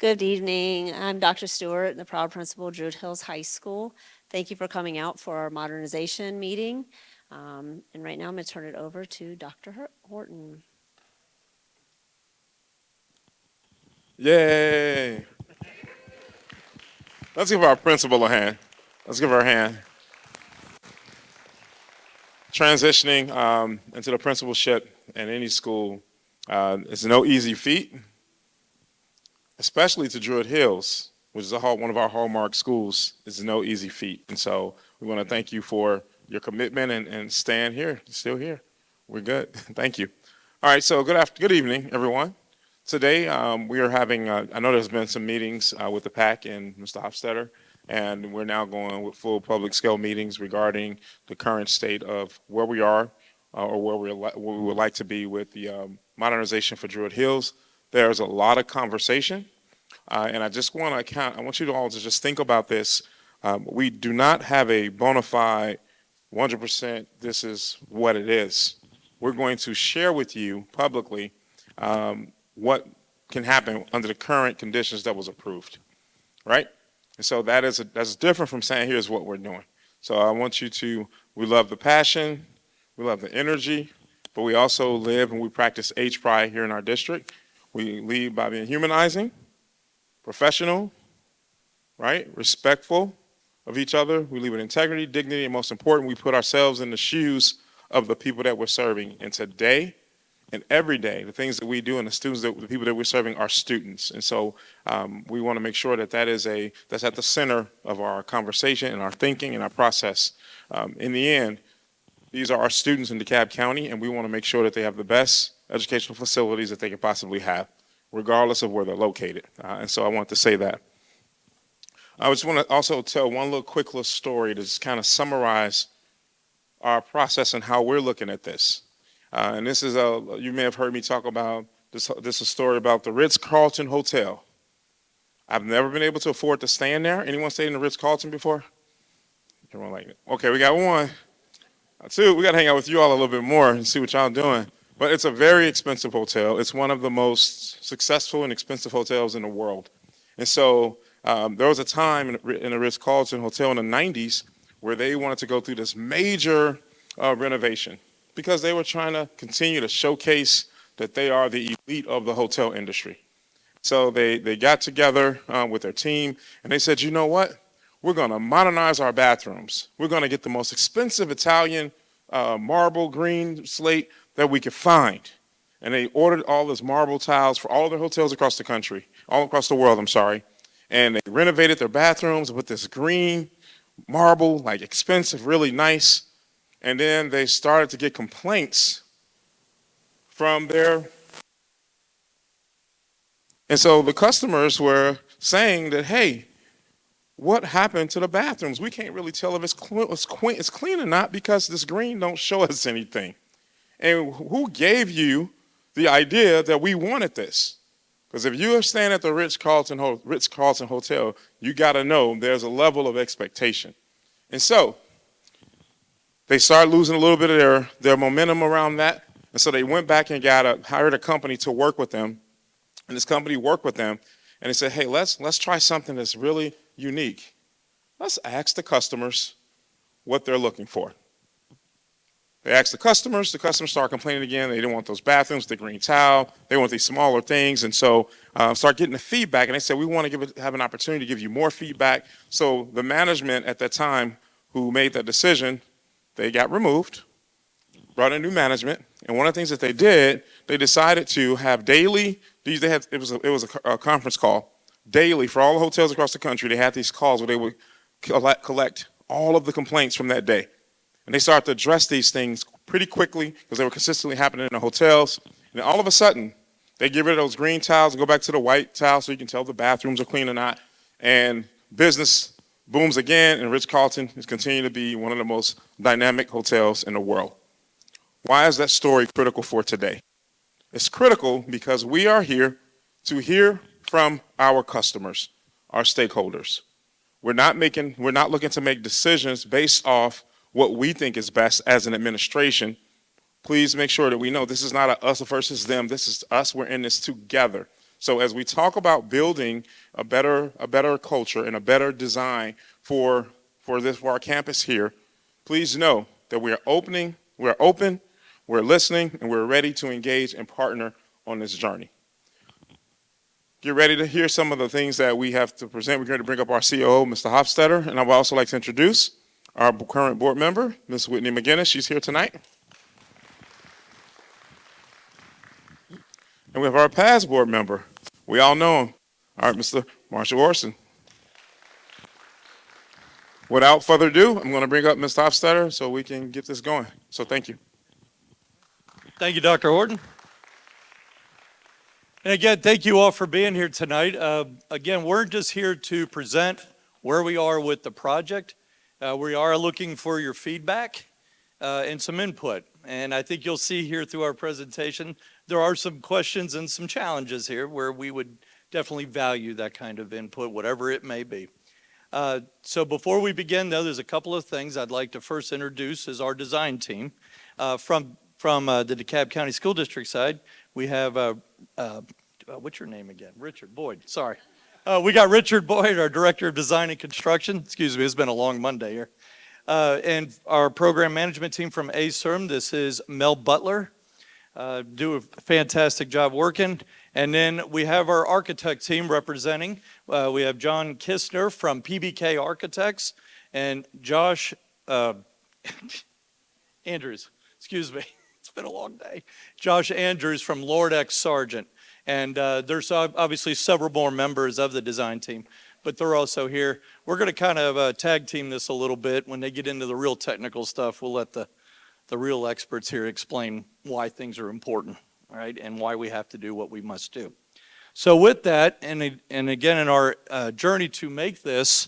Good evening. I'm Dr. Stewart, the proud principal of Druid Hills High School. Thank you for coming out for our modernization meeting. And right now I'm going to turn it over to Dr. Horton. Yay! Let's give our principal a hand. Let's give her a hand. Transitioning into the principalship in any school is no easy feat, especially to Druid Hills, which is one of our hallmark schools. It's no easy feat. And so we want to thank you for your commitment and staying here, still here. We're good. Thank you. All right, so good evening, everyone. Today we are having, I know there's been some meetings with the PAC and Mr. Hofstetter, and we're now going with full public scale meetings regarding the current state of where we are or where we would like to be with the modernization for Druid Hills. There's a lot of conversation, and I just want to I want you all to just think about this. We do not have a bona fide 100% this is what it is. We're going to share with you publicly what can happen under the current conditions that was approved, right? And so that's different from saying here's what we're doing. So I want you to, we love the passion, we love the energy, but we also live and we practice H-Pride here in our district. We lead by being humanizing, professional, right? Respectful of each other. We lead with integrity, dignity, and most important, we put ourselves in the shoes of the people that we're serving. And today and every day, the things that we do and the people that we're serving are students. And so we want to make sure that that's at the center of our conversation and our thinking and our process. In the end, these are our students in DeKalb County, and we want to make sure that they have the best educational facilities that they can possibly have, regardless of where they're located. And so I want to say that. I just want to also tell one quick little story to just kind of summarize our process and how we're looking at this. And this is you may have heard me talk about this is a story about the Ritz-Carlton Hotel. I've never been able to afford to stay in there. Anyone stayed in the Ritz-Carlton before? Everyone like it. Okay, we got one. Two, we got to hang out with you all a little bit more and see what y'all doing. But it's a very expensive hotel. It's one of the most successful and expensive hotels in the world. And so there was a time in the Ritz-Carlton Hotel in the 90s where they wanted to go through this major renovation because they were trying to continue to showcase that they are the elite of the hotel industry. So they got together with their team and they said, you know what? We're going to modernize our bathrooms. We're going to get the most expensive Italian marble green slate that we could find. And they ordered all this marble tiles for all of their hotels across the country, all across the world, I'm sorry. And they renovated their bathrooms with this green marble, like expensive, really nice. And then they started to get complaints from and so the customers were saying that, hey, what happened to the bathrooms? We can't really tell if it's clean or not because this green don't show us anything. And who gave you the idea that we wanted this? Because if you're staying at the Ritz-Carlton Hotel, you got to know there's a level of expectation. And so they started losing a little bit of their momentum around that. And so they went back and hired a company to work with them. And this company worked with them. And they said, hey, let's try something that's really unique. Let's ask the customers what they're looking for. They asked the customers started complaining again. They didn't want those bathrooms, the green tile. They want these smaller things. And so start getting the feedback. And they said, we want to have an opportunity to give you more feedback. So the management at that time who made that decision, they got removed, brought in new management. And one of the things that they did, they decided to have daily, it was a conference call, daily for all the hotels across the country. They had these calls where they would collect all of the complaints from that day. And they started to address these things pretty quickly because they were consistently happening in the hotels. And then all of a sudden, they get rid of those green tiles and go back to the white tiles so you can tell if the bathrooms are clean or not. And business booms again, and Ritz-Carlton is continuing to be one of the most dynamic hotels in the world. Why is that story critical for today? It's critical because we are here to hear from our customers, our stakeholders. We're not looking to make decisions based off what we think is best as an administration. Please make sure that we know this is not a us versus them. This is us. We're in this together. So as we talk about building a better culture and a better design for our campus here, please know that we're open, we're listening, and we're ready to engage and partner on this journey. Get ready to hear some of the things that we have to present. We're going to bring up our COO, Mr. Hofstetter, and I would also like to introduce our current board member, Ms. Whitney McGinnis. She's here tonight. And we have our past board member. We all know him. All right, Mr. Marshall Orson. Without further ado, I'm going to bring up Mr. Hofstetter so we can get this going. So thank you. Thank you, Dr. Horton. And again, thank you all for being here tonight. Again, we're just here to present where we are with the project. We are looking for your feedback and some input. And I think you'll see here through our presentation, there are some questions and some challenges here where we would definitely value that kind of input, whatever it may be. So before we begin, though, there's a couple of things I'd like to first introduce as our design team. From the DeKalb County School District side, we have, what's your name again? Richard Boyd, sorry. We got Richard Boyd, our Director of Design and Construction. Excuse me, it's been a long Monday here. And our program management team from ASERM, this is Mel Butler. Do a fantastic job working. And then we have our architect team representing. We have John Kistner from PBK Architects and Josh Andrews, excuse me. It's been a long day. Josh Andrews from Lord X Sargent. And there's obviously several more members of the design team, but they're also here. We're going to kind of tag team this a little bit. When they get into the real technical stuff, we'll let the real experts here explain why things are important, right, and why we have to do what we must do. So with that, and again, in our journey to make this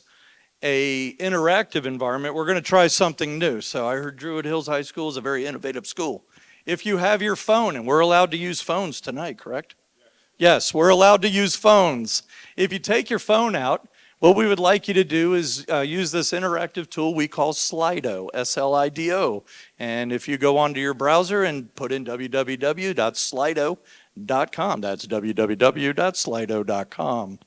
a interactive environment, we're going to try something new. So I heard Druid Hills High School is a very innovative school. If you have your phone, and we're allowed to use phones tonight, correct? Yes, we're allowed to use phones. If you take your phone out, what we would like you to do is use this interactive tool we call Slido, S-L-I-D-O. And if you go onto your browser and put in www.slido.com, that's www.slido.com.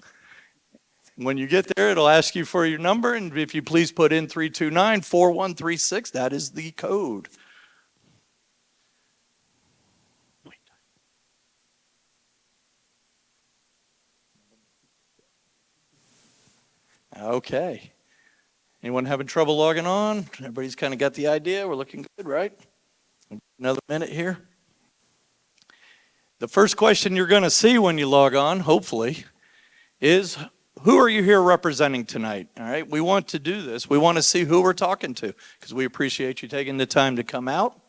When you get there, it'll ask you for your number, and if you please put in 329-4136, that is the code. Okay. Anyone having trouble logging on? Everybody's kind of got the idea. We're looking good, right? Another minute here. The first question you're going to see when you log on, hopefully, is who are you here representing tonight? All right. We want to do this. We want to see who we're talking to because we appreciate you taking the time to come out.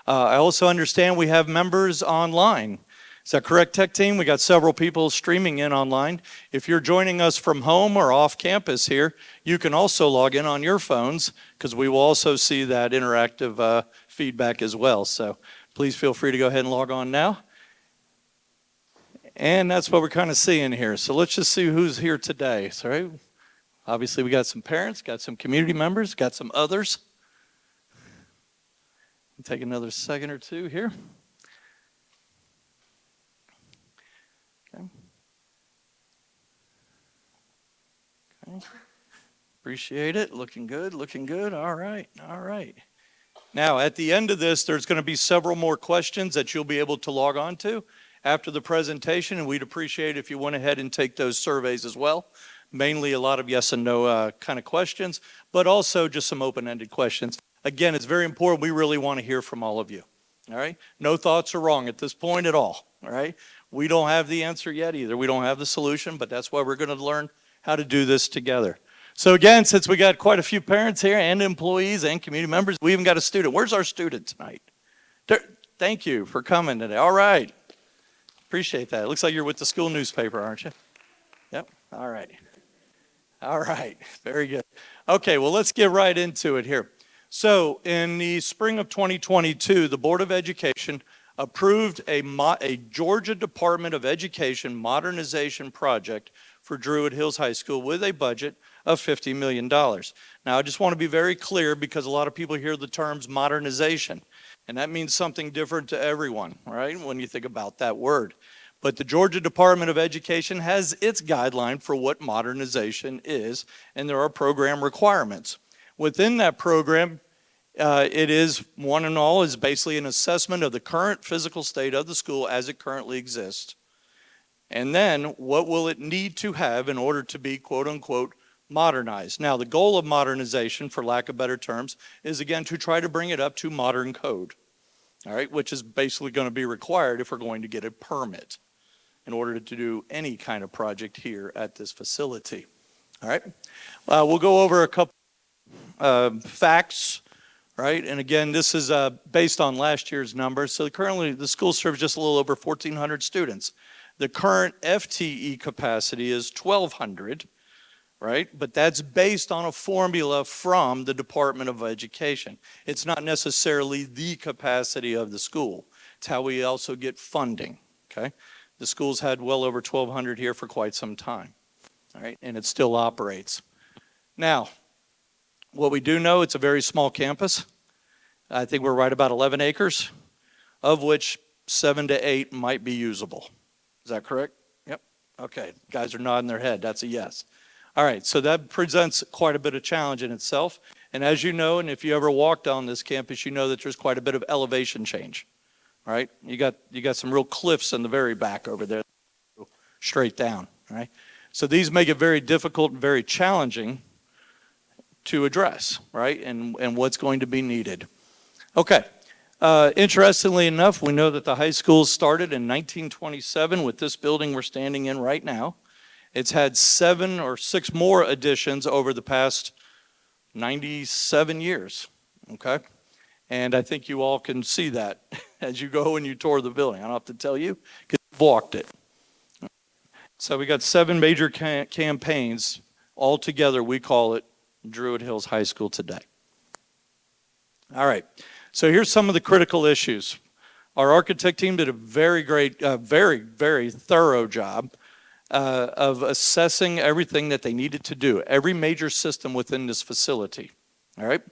I also understand we have members online. Is that correct, tech team? We got several people streaming in online. If you're joining us from home or off campus here, you can also log in on your phones because we will also see that interactive feedback as well. So please feel free to go ahead and log on now. And that's what we're kind of seeing here. So let's just see who's here today. So obviously we got some parents, got some community members, got some others. Take another second or two here. Okay. Okay. Appreciate it. Looking good, looking good. All right, all right. Now, at the end of this, there's going to be several more questions that you'll be able to log on to after the presentation, and we'd appreciate if you went ahead and take those surveys as well. Mainly a lot of yes and no kind of questions, but also just some open-ended questions. Again, it's very important. We really want to hear from all of you. All right? No thoughts are wrong at this point at all. All right? We don't have the answer yet either. We don't have the solution, but that's why we're going to learn how to do this together. So again, since we got quite a few parents here and employees and community members, we even got a student. Where's our student tonight? Thank you for coming today. All right. Appreciate that. It looks like you're with the school newspaper, aren't you? Yep. All right. All right. Very good. Okay, well, let's get right into it here. So in the spring of 2022, the Board of Education approved a Georgia Department of Education modernization project for Druid Hills High School with a budget of $50 million. Now, I just want to be very clear because a lot of people hear the terms modernization, and that means something different to everyone, right, when you think about that word. But the Georgia Department of Education has its guideline for what modernization is, and there are program requirements. Within that program, it is, one and all, is basically an assessment of the current physical state of the school as it currently exists. And then, what will it need to have in order to be, quote unquote, modernized? Now, the goal of modernization, for lack of better terms, is again to try to bring it up to modern code, all right, which is basically going to be required if we're going to get a permit in order to do any kind of project here at this facility. All right, we'll go over a couple facts, right? And again, this is based on last year's numbers. So currently, the school serves just a little over 1,400 students. The current FTE capacity is 1,200, right? But that's based on a formula from the Department of Education. It's not necessarily the capacity of the school. It's how we also get funding, okay? The school's had well over 1,200 here for quite some time, all right? And it still operates. Now, what we do know, it's a very small campus. I think we're right about 11 acres, of which 7 to 8 might be usable. Is that correct? Yep. Okay. Guys are nodding their head. That's a yes. All right. So that presents quite a bit of challenge in itself. And as you know, and if you ever walked on this campus, you know that there's quite a bit of elevation change. All right. You got some real cliffs in the very back over there, straight down. All right. So these make it very difficult and very challenging to address, right? And what's going to be needed. Okay. Interestingly enough, we know that the high school started in 1927 with this building we're standing in right now. It's had 7 or 6 more additions over the past 97 years, okay? And I think you all can see that as you go and you tour the building. I don't have to tell you because you've walked it. So we got 7 major campaigns. All together, we call it Druid Hills High School today. All right. So here's some of the critical issues. Our architect team did a very great, very thorough job of assessing everything that they needed to do, every major system within this facility, all right?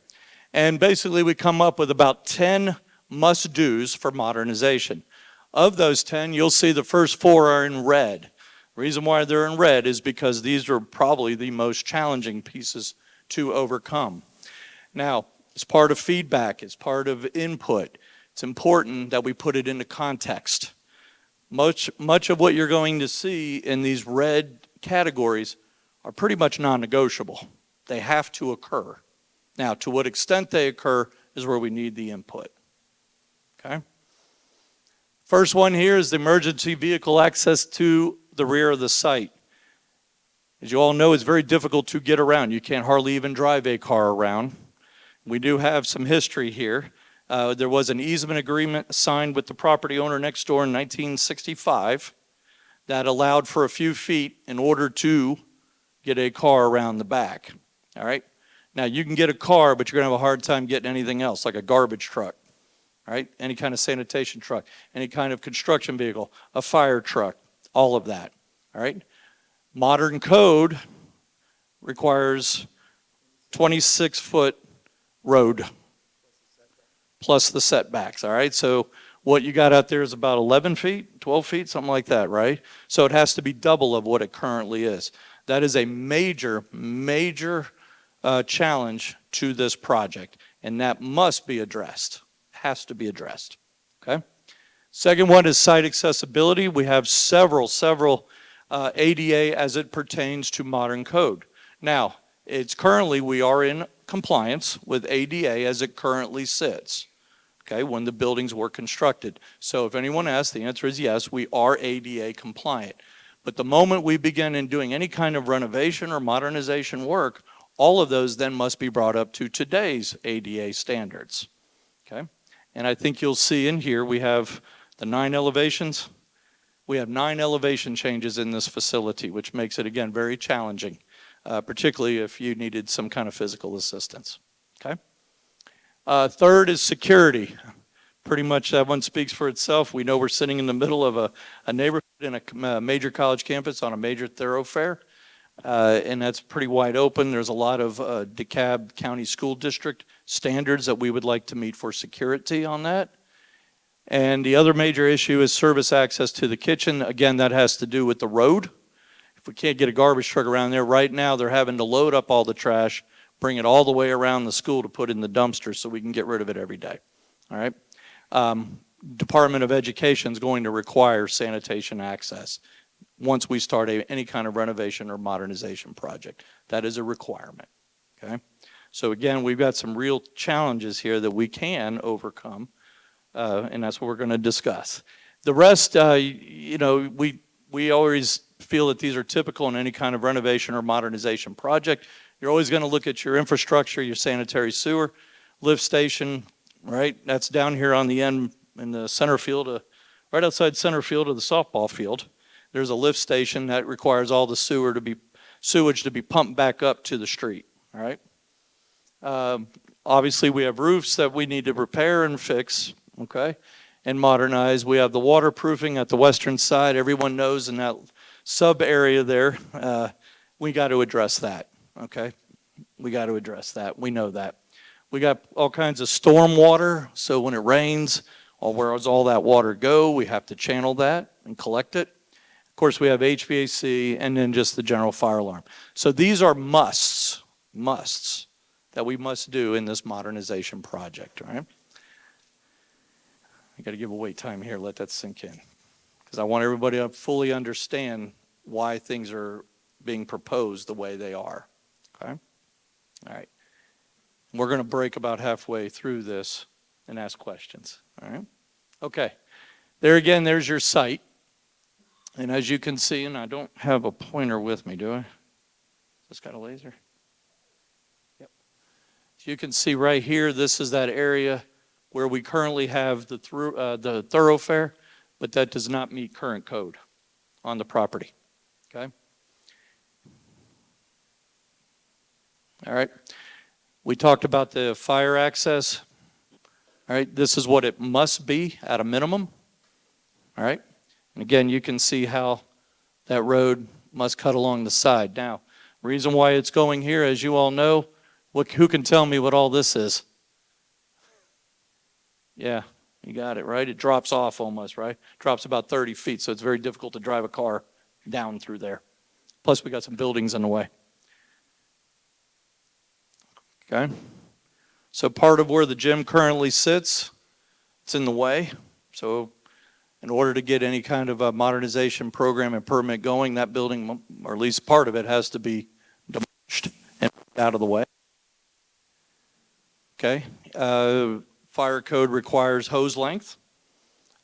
And basically we come up with about 10 must-dos for modernization. Of those 10, you'll see the first 4 are in red. The reason why they're in red is because these are probably the most challenging pieces to overcome. Now, it's part of feedback, it's part of input. It's important that we put it into context. Much of what you're going to see in these red categories are pretty much non-negotiable. They have to occur. Now, to what extent they occur is where we need the input. Okay? First one here is the emergency vehicle access to the rear of the site. As you all know, it's very difficult to get around. You can't hardly even drive a car around. We do have some history here. There was an easement agreement signed with the property owner next door in 1965 that allowed for a few feet in order to get a car around the back. All right? Now, you can get a car, but you're going to have a hard time getting anything else, like a garbage truck, all right? Any kind of sanitation truck, any kind of construction vehicle, a fire truck, all of that, all right? Modern code requires 26-foot road plus the setbacks, all right? So what you got out there is about 11 feet, 12 feet, something like that, right? So it has to be double of what it currently is. That is a major challenge to this project, and that must be addressed, has to be addressed, okay? Second one is site accessibility. We have several ADA as it pertains to modern code. Now, we are in compliance with ADA as it currently sits, okay, when the buildings were constructed. So if anyone asks, the answer is yes, we are ADA compliant. But the moment we begin in doing any kind of renovation or modernization work, all of those then must be brought up to today's ADA standards, okay? And I think you'll see in here we have the 9 elevations. We have 9 elevation changes in this facility, which makes it, again, very challenging, particularly if you needed some kind of physical assistance, okay? Third is security. Pretty much that one speaks for itself. We know we're sitting in the middle of a neighborhood in a major college campus on a major thoroughfare, and that's pretty wide open. There's a lot of DeKalb County School District standards that we would like to meet for security on that. And the other major issue is service access to the kitchen. Again, that has to do with the road. If we can't get a garbage truck around there, right now they're having to load up all the trash, bring it all the way around the school to put in the dumpster so we can get rid of it every day. All right? Department of Education is going to require sanitation access once we start any kind of renovation or modernization project. That is a requirement. Okay? So again, we've got some real challenges here that we can overcome, and that's what we're going to discuss. The rest, you know, we always feel that these are typical in any kind of renovation or modernization project. You're always going to look at your infrastructure, your sanitary sewer, lift station, right? That's down here on the end in the center field, right outside center field of the softball field. There's a lift station that requires all the sewage to be pumped back up to the street, all right? Obviously, we have roofs that we need to repair and fix, okay, and modernize. We have the waterproofing at the western side. Everyone knows in that sub area there, we got to address that, okay? We got to address that. We know that. We got all kinds of storm water, so when it rains, where does all that water go? We have to channel that and collect it. Of course, we have HVAC and then just the general fire alarm. So these are musts that we must do in this modernization project, all right? I got to give away time here, let that sink in, because I want everybody to fully understand why things are being proposed the way they are, okay? All right. We're going to break about halfway through this and ask questions, all right? Okay. There again, there's your site. And as you can see, and I don't have a pointer with me, do I? Just got a laser? Yep. So you can see right here, this is that area where we currently have the thoroughfare, but that does not meet current code on the property, okay? All right. We talked about the fire access. All right, this is what it must be at a minimum. All right, and again, you can see how that road must cut along the side. Now, reason why it's going here, as you all know, who can tell me what all this is? Yeah, you got it, right? It drops off almost, right? Drops about 30 feet, so it's very difficult to drive a car down through there. Plus, we got some buildings in the way. Okay, so part of where the gym currently sits, it's in the way. So in order to get any kind of a modernization program and permit going, that building, or at least part of it, has to be demolished and out of the way. Okay, fire code requires hose length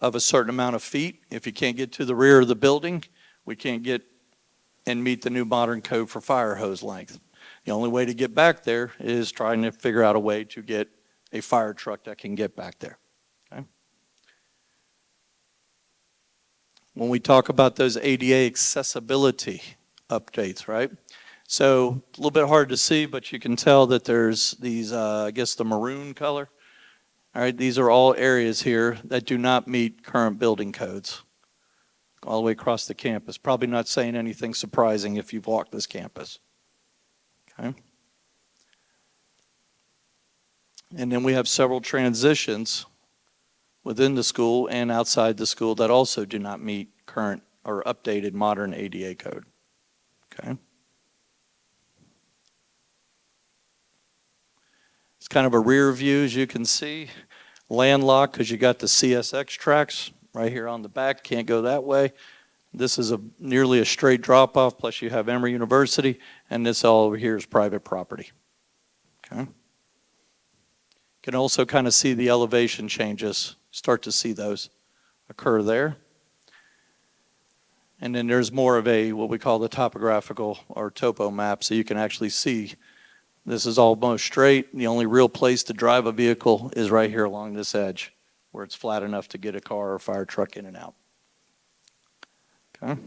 of a certain amount of feet. If you can't get to the rear of the building, we can't get and meet the new modern code for fire hose length. The only way to get back there is trying to figure out a way to get a fire truck that can get back there. Okay? When we talk about those ADA accessibility updates, right? So a little bit hard to see, but you can tell that there's these, I guess the maroon color. All right, these are all areas here that do not meet current building codes all the way across the campus. Probably not saying anything surprising if you've walked this campus. Okay. And then we have several transitions within the school and outside the school that also do not meet current or updated modern ADA code. Okay. It's kind of a rear view, as you can see. Landlocked because you got the CSX tracks right here on the back. Can't go that way. This is nearly a straight drop-off, plus you have Emory University, and this all over here is private property. Okay. You can also kind of see the elevation changes, start to see those occur there. And then there's more of a, what we call the topographical or topo map, so you can actually see this is almost straight. The only real place to drive a vehicle is right here along this edge, where it's flat enough to get a car or fire truck in and out. Okay.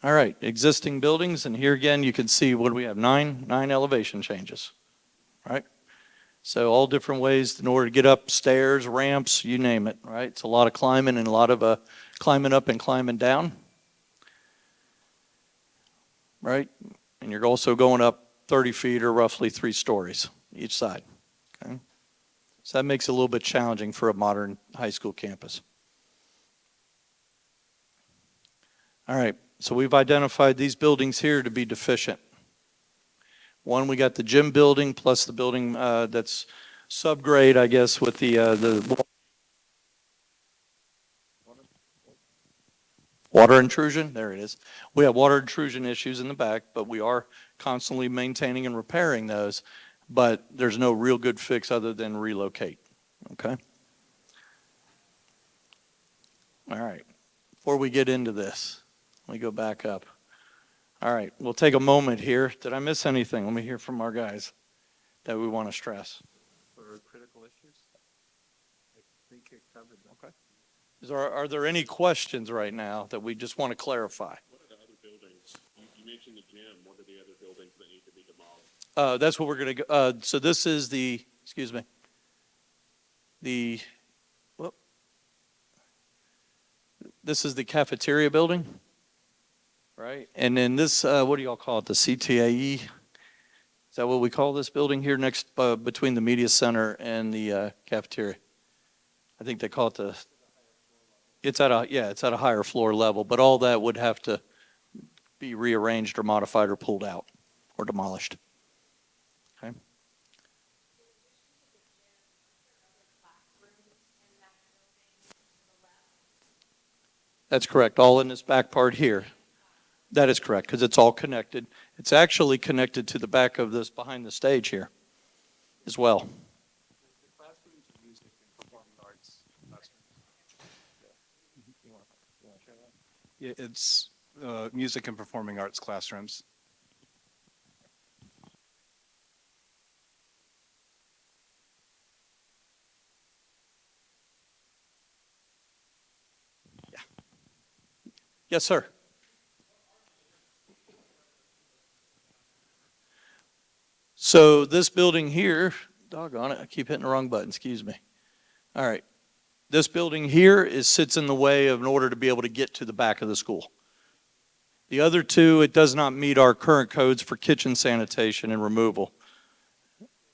All right, existing buildings, and here again you can see what do we have, nine elevation changes, right? So all different ways in order to get up stairs, ramps, you name it, right? It's a lot of climbing and a lot of climbing up and climbing down, right? And you're also going up 30 feet or roughly 3 stories each side, Okay. So that makes it a little bit challenging for a modern high school campus. All right, so we've identified these buildings here to be deficient. One, we got the gym building plus the building that's subgrade, I guess, with the water intrusion. There it is. We have water intrusion issues in the back, but we are constantly maintaining and repairing those. But there's no real good fix other than relocate. Okay? All right. Before we get into this, let me go back up. All right, we'll take a moment here. Did I miss anything? Let me hear from our guys that we want to stress. For critical issues? I think it covered them. Okay. Are there any questions right now that we just want to clarify? What are the other buildings? You mentioned the gym. What are the other buildings that need to be demolished? That's what we're going to go. So this is the, excuse me, whoop. This is the cafeteria building, right? And then this, what do y'all call it? The CTAE? Is that what we call this building here next, between the media center and the cafeteria? I think they call it it's at a higher floor level, but all that would have to be rearranged or modified or pulled out or demolished. Okay. That's correct. All in this back part here. That is correct, because it's all connected. It's actually connected to the back of this behind the stage here as well. The classrooms of music and performing arts classrooms. You want to share that? Yeah, it's music and performing arts classrooms. Yes, sir. So this building here, doggone it, I keep hitting the wrong button, excuse me. All right. This building here sits in the way of in order to be able to get to the back of the school. The other two, it does not meet our current codes for kitchen sanitation and removal.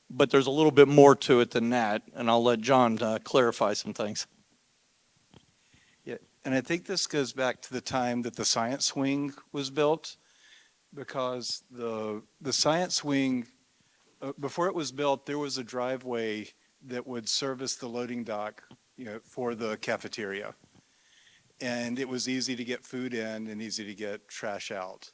But there's a little bit more to it than that, and I'll let John clarify some things. Yeah, and I think this goes back to the time that the science wing was built, because the science wing, before it was built, there was a driveway that would service the loading dock, for the cafeteria. And it was easy to get food in and easy to get trash out.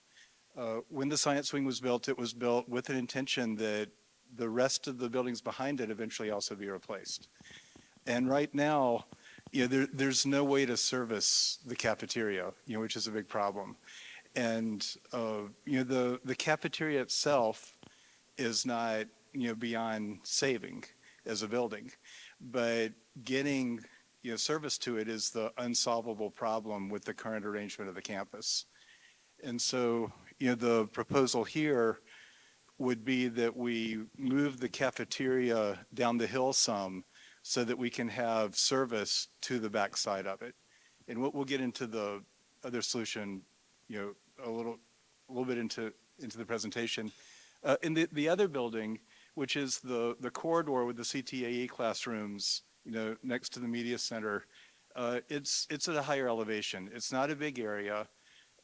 When the science wing was built, it was built with an intention that the rest of the buildings behind it eventually also be replaced. And right now, there's no way to service the cafeteria, which is a big problem. And the cafeteria itself is not beyond saving as a building, but getting service to it is the unsolvable problem with the current arrangement of the campus. And so the proposal here would be that we move the cafeteria down the hill some so that we can have service to the backside of it. And we'll get into the other solution, a little bit into the presentation. In the other building, which is the corridor with the CTAE classrooms, next to the media center, it's at a higher elevation. It's not a big area.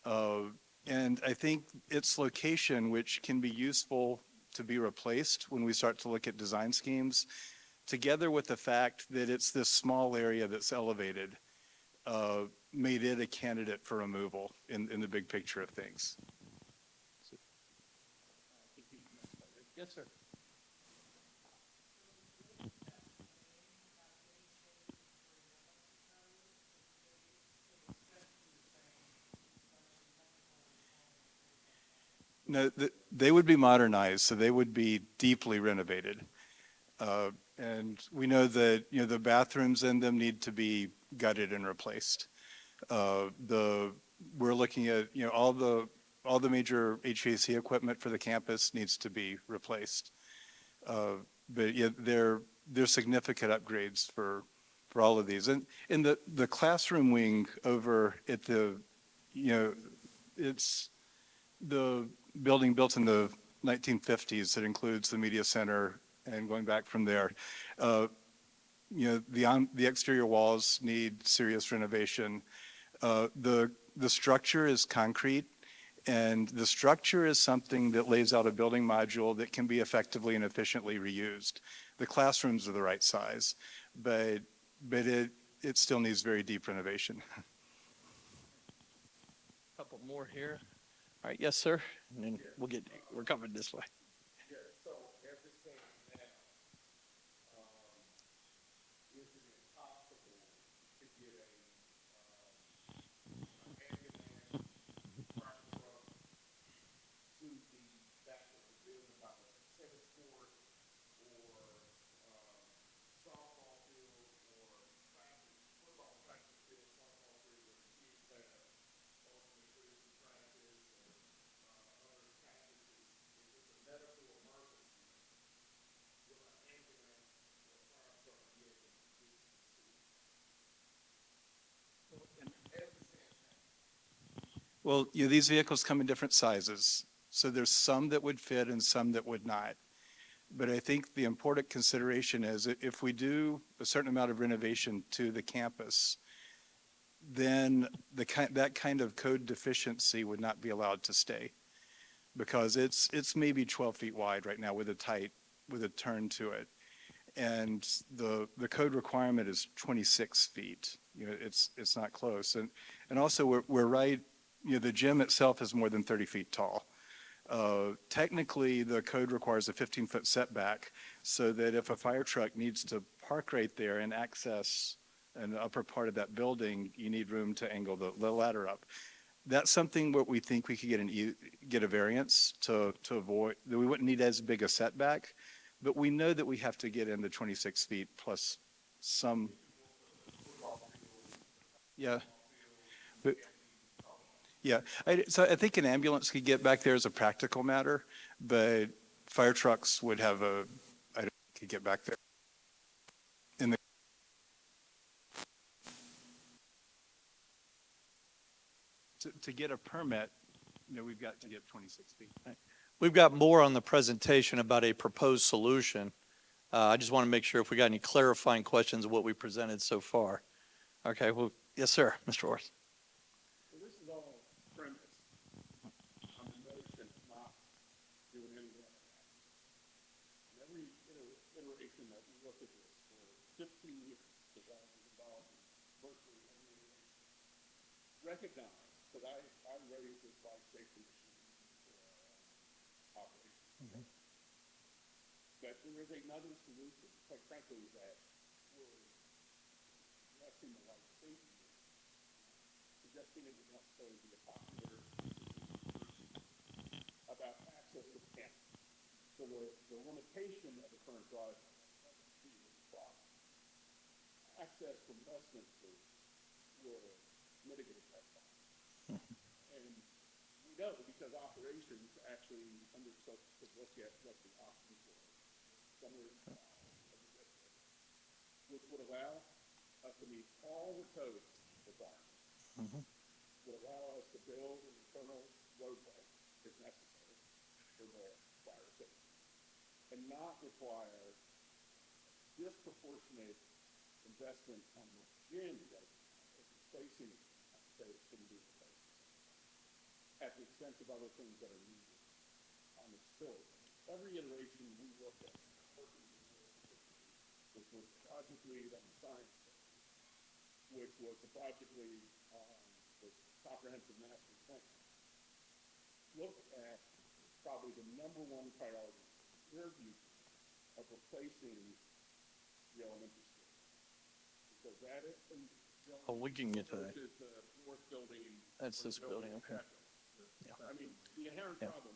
And I think its location, which can be useful to be replaced when we start to look at design schemes, together with the fact that it's this small area that's elevated, made it a candidate for removal in the big picture of things. Yes, sir. No, they would be modernized, so they would be deeply renovated. And we know that, the bathrooms in them need to be gutted and replaced. We're looking at, all the major HVAC equipment for the campus needs to be replaced. But yeah, they're significant upgrades for all of these. And in the classroom wing over at it's the building built in the 1950s that includes the media center, and going back from there. The exterior walls need serious renovation. The structure is concrete, and the structure is something that lays out a building module that can be effectively and efficiently reused. The classrooms are the right size, but it still needs very deep renovation. Couple more here. All right, yes, sir. And then we're coming this way. Yeah, so as it stands now, is it impossible to get a ambulance fire truck to the back of the building, like a tennis court or softball field or practice, football practice field, softball field, where the kids have ultimate frisbee practice or other practices? If it's a medical emergency, will an ambulance or fire truck be able to get to the scene? And as it stands now. Well, these vehicles come in different sizes, so there's some that would fit and some that would not. But I think the important consideration is if we do a certain amount of renovation to the campus, then that kind of code deficiency would not be allowed to stay, because it's maybe 12 feet wide right now with a turn to it. And the code requirement is 26 feet. It's not close. And also we're right, the gym itself is more than 30 feet tall. Technically, the code requires a 15-foot setback, so that if a fire truck needs to park right there and access an upper part of that building, you need room to angle the ladder up. That's something what we think we could get a variance to avoid, that we wouldn't need as big a setback, but we know that we have to get in the 26 feet plus some. Yeah. But, yeah, so I think an ambulance could get back there as a practical matter, but fire trucks would have could get back there. To get a permit, we've got to get 26 feet. We've got more on the presentation about a proposed solution. I just want to make sure if we got any clarifying questions of what we presented so far. Okay, well, yes, sir, Mr. Orth. So this is all premise on the notion of not doing any renovation. And every iteration that we look at this for 15 years, because I was involved in virtually every iteration, recognize that I raised this life safety issue operation. But there is another solution, quite frankly, that would addressing the life safety issue, suggesting it would necessarily be a popular about access to the campus. So the limitation of the current drive access from Westminster will mitigate that problem. And we know because operations actually undertook to look at what the options were somewhere in the district, which would allow us to meet all the code requirements, would allow us to build an internal roadway if necessary for the fire safety, and not require disproportionate investment on the gym that is replacing it. I say it shouldn't be replaced at the expense of other things that are needed on the facility. Every iteration we looked at, which was the project lead on the science study, which was the project lead on the comprehensive master plan, looked at probably the number one priority in their view of replacing the elementary school. Because that is, Oh, we can get to that. is the fourth building. That's this building, okay. Yeah. I mean, the inherent problem,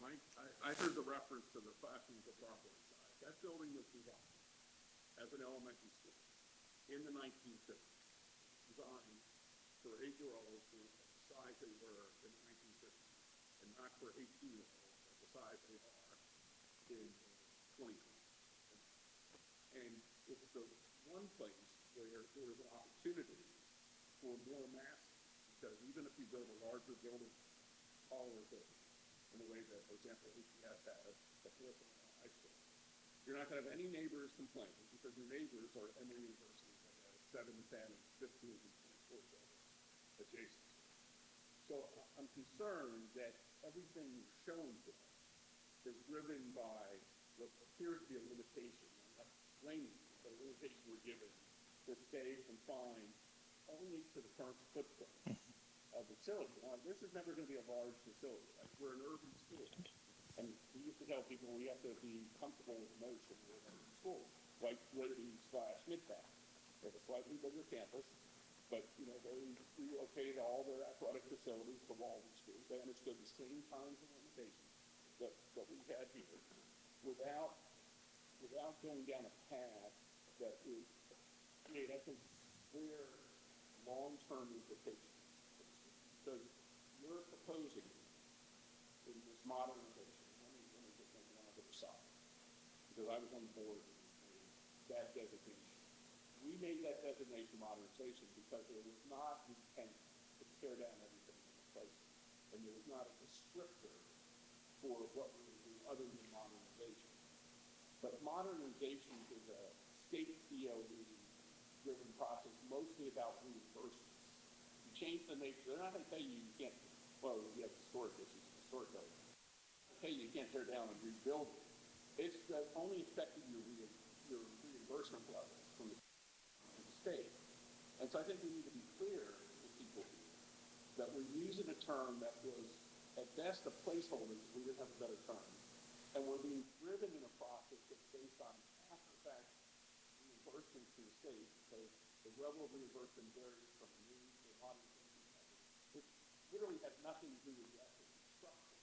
I heard the reference to the classrooms at Broadway side. That building was designed as an elementary school in the 1950s, designed for 8-year-olds who were the size they were in the 1950s, and not for 18-year-olds at the size they are in 2020. And it's the one place where there is an opportunity for more mass, because even if you build a larger building, taller building, in the way that, for example, HBS has at High School, You're not gonna have any neighbors complaining, because your neighbors are Emory University, that have 7, 10, and 15 sports buildings adjacent. So I'm concerned that everything shown to us is driven by what appears to be a limitation. I'm not blaming you, but a limitation we're given to stay confined only to the current footprint of the facility. Now, this is never going to be a large facility. Like, we're an urban school. And we used to tell people we have to be comfortable with motion in an urban school, like Liberty/Midtown. They have a slightly bigger campus, but, you know, they relocated all their athletic facilities to Walden schools. They understood the same kinds of limitations that we had here without going down a path that would create, I think, clear long-term implications. Because you're proposing in this modernization, let me just make one other aside, because I was on the board in that designation. We made that designation modernization because there was not intent to tear down everything in its place. And there was not a descriptor for what we would do other than modernization. But modernization is a state DOE-driven process, mostly about reimbursements. You change the nature, they're not going to tell you you can't, well, you have historic issues, historic buildings. They'll tell you you can't tear down and rebuild it. It's only affecting your reimbursement levels from the state. And so I think we need to be clear with people that we're using a term that was at best a placeholder because we didn't have a better term. And we're being driven in a process that's based on after-fact reimbursement to the state. So the level of reimbursement varies from new to modernization. It literally has nothing to do with the actual construction.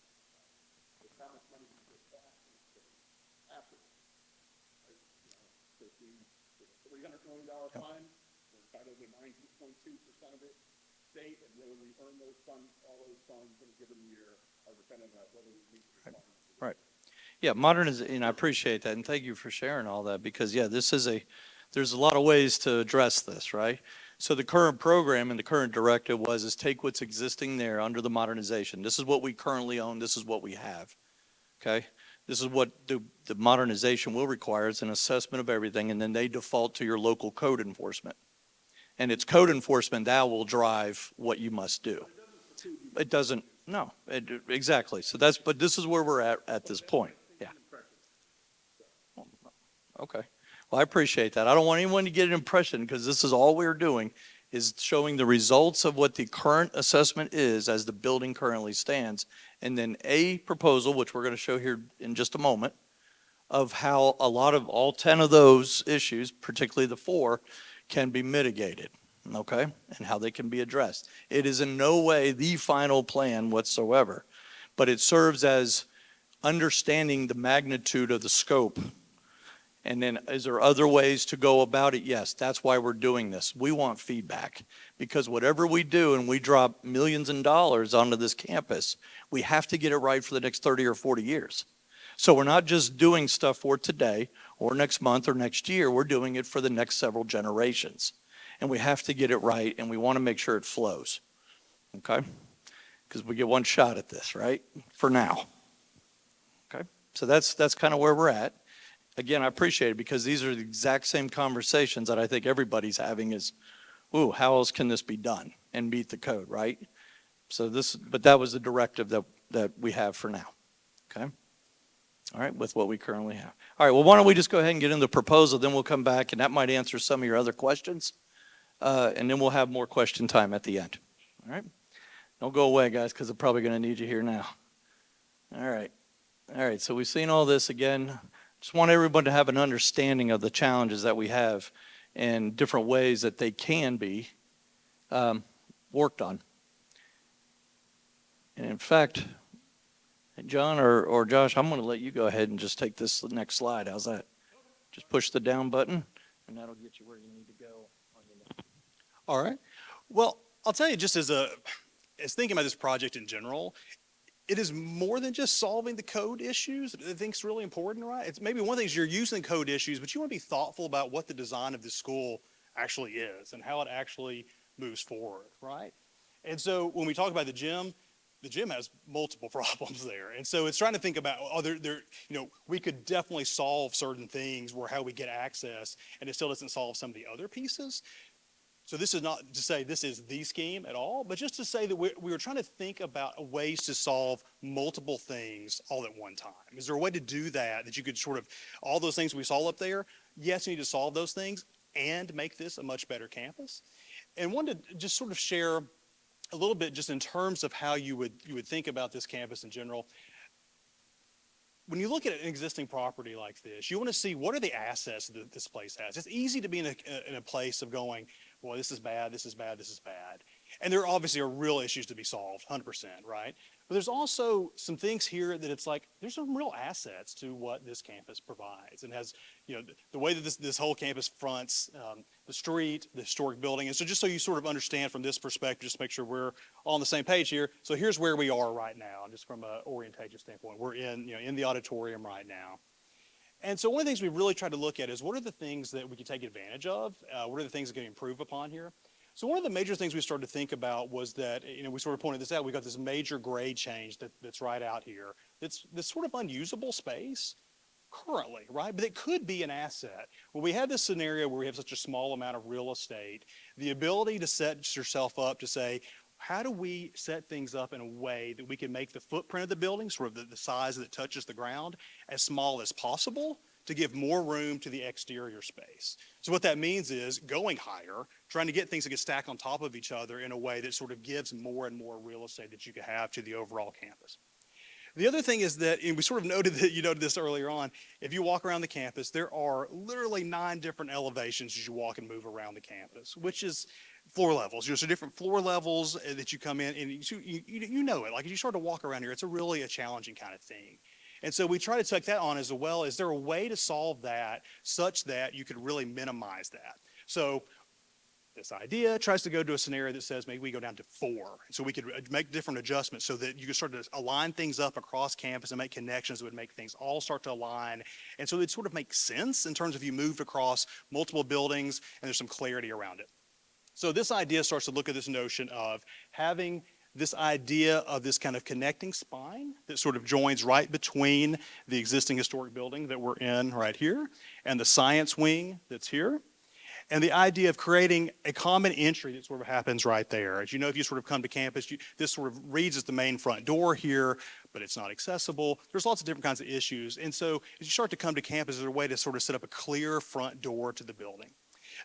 It's how much money you get back from the state afterwards. Right? You know, $300 million fine, we're entitled to 90.2% of it. State, and whether we earn those funds, all those funds in a given year are dependent on whether we meet the requirements. Right. Yeah, modernization, I appreciate that, and thank you for sharing all that, because, yeah, there's a lot of ways to address this, right? So the current program and the current directive is take what's existing there under the modernization. This is what we currently own, this is what we have, okay? This is what the modernization will require, is an assessment of everything, and then they default to your local code enforcement. And it's code enforcement that will drive what you must do. It doesn't, no, exactly. So but this is where we're at this point, yeah. Okay, well, I appreciate that. I don't want anyone to get an impression, because this is all we're doing, is showing the results of what the current assessment is as the building currently stands, and then a proposal, which we're going to show here in just a moment, of how a lot of all 10 of those issues, particularly the 4, can be mitigated, okay, and how they can be addressed. It is in no way the final plan whatsoever, but it serves as understanding the magnitude of the scope. And then, is there other ways to go about it? Yes, that's why we're doing this. We want feedback, because whatever we do, and we drop millions of dollars onto this campus, we have to get it right for the next 30 or 40 years. So we're not just doing stuff for today or next month or next year, we're doing it for the next several generations. And we have to get it right, and we want to make sure it flows, okay? Because we get one shot at this, right, for now, okay? So that's kind of where we're at. Again, I appreciate it, because these are the exact same conversations that I think everybody's having is, ooh, how else can this be done and meet the code, right? So but that was the directive that we have for now, okay? All right, with what we currently have. All right, well, why don't we just go ahead and get into the proposal, then we'll come back, and that might answer some of your other questions, and then we'll have more question time at the end. All right? Don't go away, guys, because I'm probably going to need you here now. All right, so we've seen all this again. Just want everyone to have an understanding of the challenges that we have and different ways that they can be worked on. And in fact, John or Josh, I'm going to let you go ahead and just take this next slide. How's that? Just push the down button, and that'll get you where you need to go on your next. All right. Well, I'll tell you, just as thinking about this project in general, it is more than just solving the code issues that I think is really important, right? It's maybe one thing is you're using the code issues, but you want to be thoughtful about what the design of the school actually is and how it actually moves forward, right? And so when we talk about the gym, the gym has multiple problems there. And so it's trying to think about, we could definitely solve certain things where how we get access, and it still doesn't solve some of the other pieces. So this is not to say this is the scheme at all, but just to say that we were trying to think about ways to solve multiple things all at one time. Is there a way to do that you could sort of, all those things we saw up there, yes, you need to solve those things and make this a much better campus? And wanted to just sort of share a little bit just in terms of how you would think about this campus in general. When you look at an existing property like this, you want to see what are the assets that this place has. It's easy to be in a place of going, well, this is bad, this is bad, this is bad. And there obviously are real issues to be solved, 100%, right? But there's also some things here that it's like, there's some real assets to what this campus provides, and has, the way that this whole campus fronts the street, the historic building. And so just so you sort of understand from this perspective, just make sure we're all on the same page here. So here's where we are right now, just from an orientation standpoint. We're in the auditorium right now. And so one of the things we really try to look at is what are the things that we can take advantage of? What are the things that can improve upon here? So one of the major things we started to think about was that, we sort of pointed this out, we got this major grade change that's right out here. That's this sort of unusable space currently, right? But it could be an asset. When we have this scenario where we have such a small amount of real estate, the ability to set yourself up to say, how do we set things up in a way that we can make the footprint of the building, sort of the size that touches the ground, as small as possible to give more room to the exterior space? So what that means is going higher, trying to get things that can stack on top of each other in a way that sort of gives more and more real estate that you can have to the overall campus. The other thing is that, and we sort of noted that you noted this earlier on, if you walk around the campus, there are literally 9 different elevations as you walk and move around the campus, which is floor levels. So different floor levels that you come in, and you know it. Like as you start to walk around here, it's really a challenging kind of thing. And so we try to take that on as well. Is there a way to solve that such that you could really minimize that? So this idea tries to go to a scenario that says maybe we go down to 4. So we could make different adjustments so that you can start to align things up across campus and make connections that would make things all start to align. And so it sort of makes sense in terms of you moved across multiple buildings and there's some clarity around it. So this idea starts to look at this notion of having this idea of this kind of connecting spine that sort of joins right between the existing historic building that we're in right here and the science wing that's here. And the idea of creating a common entry that sort of happens right there. As you know, if you sort of come to campus, this sort of reads as the main front door here, but it's not accessible. There's lots of different kinds of issues. And so as you start to come to campus, there's a way to sort of set up a clear front door to the building.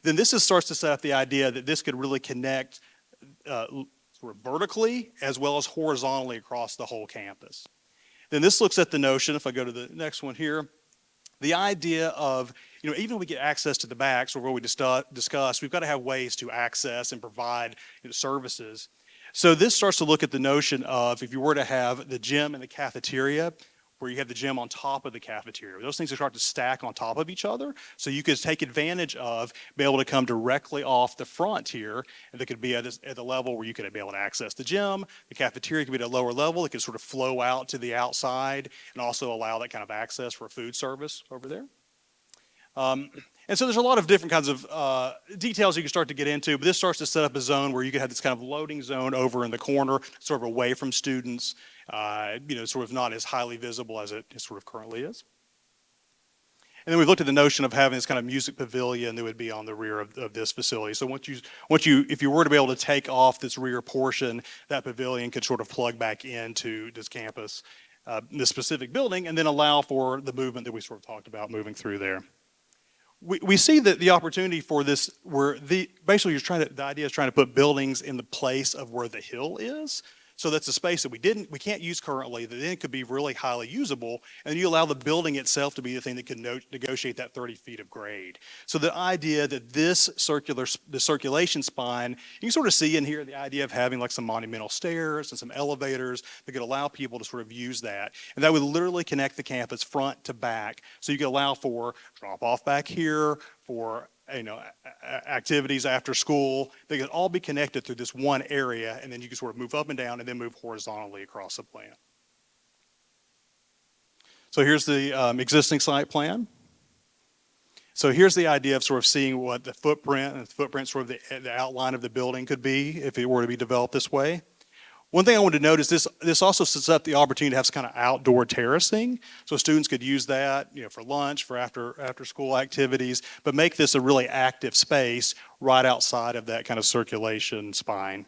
Then this starts to set up the idea that this could really connect sort of vertically as well as horizontally across the whole campus. Then this looks at the notion, if I go to the next one here, the idea of, even when we get access to the backs, or what we discussed, we've got to have ways to access and provide services. So this starts to look at the notion of if you were to have the gym and the cafeteria, where you have the gym on top of the cafeteria. Those things start to stack on top of each other, so you could take advantage of, be able to come directly off the front here, and they could be at the level where you could be able to access the gym. The cafeteria could be at a lower level. It could sort of flow out to the outside and also allow that kind of access for food service over there. And so there's a lot of different kinds of details you can start to get into, but this starts to set up a zone where you can have this kind of loading zone over in the corner, sort of away from students, sort of not as highly visible as it sort of currently is. And then we've looked at the notion of having this kind of music pavilion that would be on the rear of this facility. So if you were to be able to take off this rear portion, that pavilion could sort of plug back into this campus, this specific building, and then allow for the movement that we sort of talked about moving through there. We see that the opportunity for this, where basically the idea is trying to put buildings in the place of where the hill is. So that's a space that we can't use currently, that then could be really highly usable, and you allow the building itself to be the thing that can negotiate that 30 feet of grade. So the idea that the circulation spine, you can sort of see in here the idea of having like some monumental stairs and some elevators that could allow people to sort of use that. And that would literally connect the campus front to back. So you could allow for drop off back here, for activities after school. They could all be connected through this one area, and then you can sort of move up and down and then move horizontally across the plan. So here's the existing site plan. So here's the idea of sort of seeing what the footprint sort of the outline of the building could be if it were to be developed this way. One thing I wanted to note is this also sets up the opportunity to have some kind of outdoor terracing. So students could use that, for lunch, for after school activities, but make this a really active space right outside of that kind of circulation spine.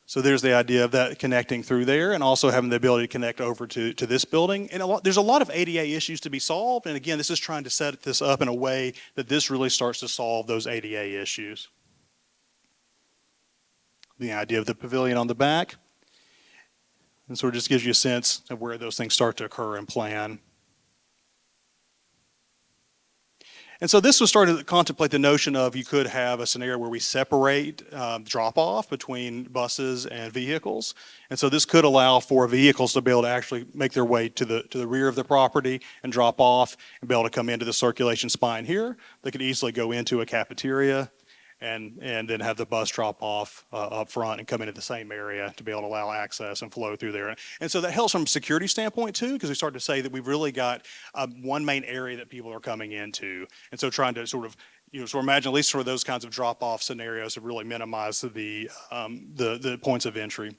So there's the idea of that connecting through there and also having the ability to connect over to this building. And there's a lot of ADA issues to be solved. And again, this is trying to set this up in a way that this really starts to solve those ADA issues. The idea of the pavilion on the back. And sort of just gives you a sense of where those things start to occur and plan. And so this was starting to contemplate the notion of you could have a scenario where we separate drop-off between buses and vehicles. And so this could allow for vehicles to be able to actually make their way to the rear of the property and drop off and be able to come into the circulation spine here. They could easily go into a cafeteria and then have the bus drop off up front and come into the same area to be able to allow access and flow through there. And so that helps from a security standpoint too, because we start to say that we've really got one main area that people are coming into. And so trying to sort of imagine at least for those kinds of drop off scenarios to really minimize the points of entry.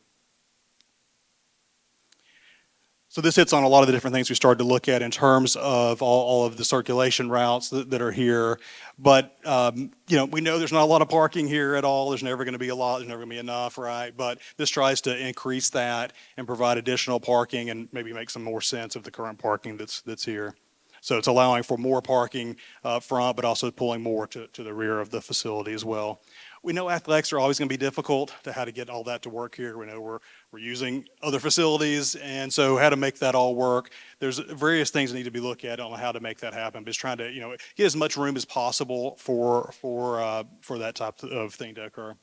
So this hits on a lot of the different things we started to look at in terms of all of the circulation routes that are here. But, we know there's not a lot of parking here at all. There's never going to be a lot. There's never going to be enough, right? But this tries to increase that and provide additional parking and maybe make some more sense of the current parking that's here. So it's allowing for more parking up front, but also pulling more to the rear of the facility as well. We know athletics are always going to be difficult to how to get all that to work here. We know we're using other facilities, and so how to make that all work. There's various things that need to be looked at on how to make that happen. But just trying to get as much room as possible for that type of thing to occur.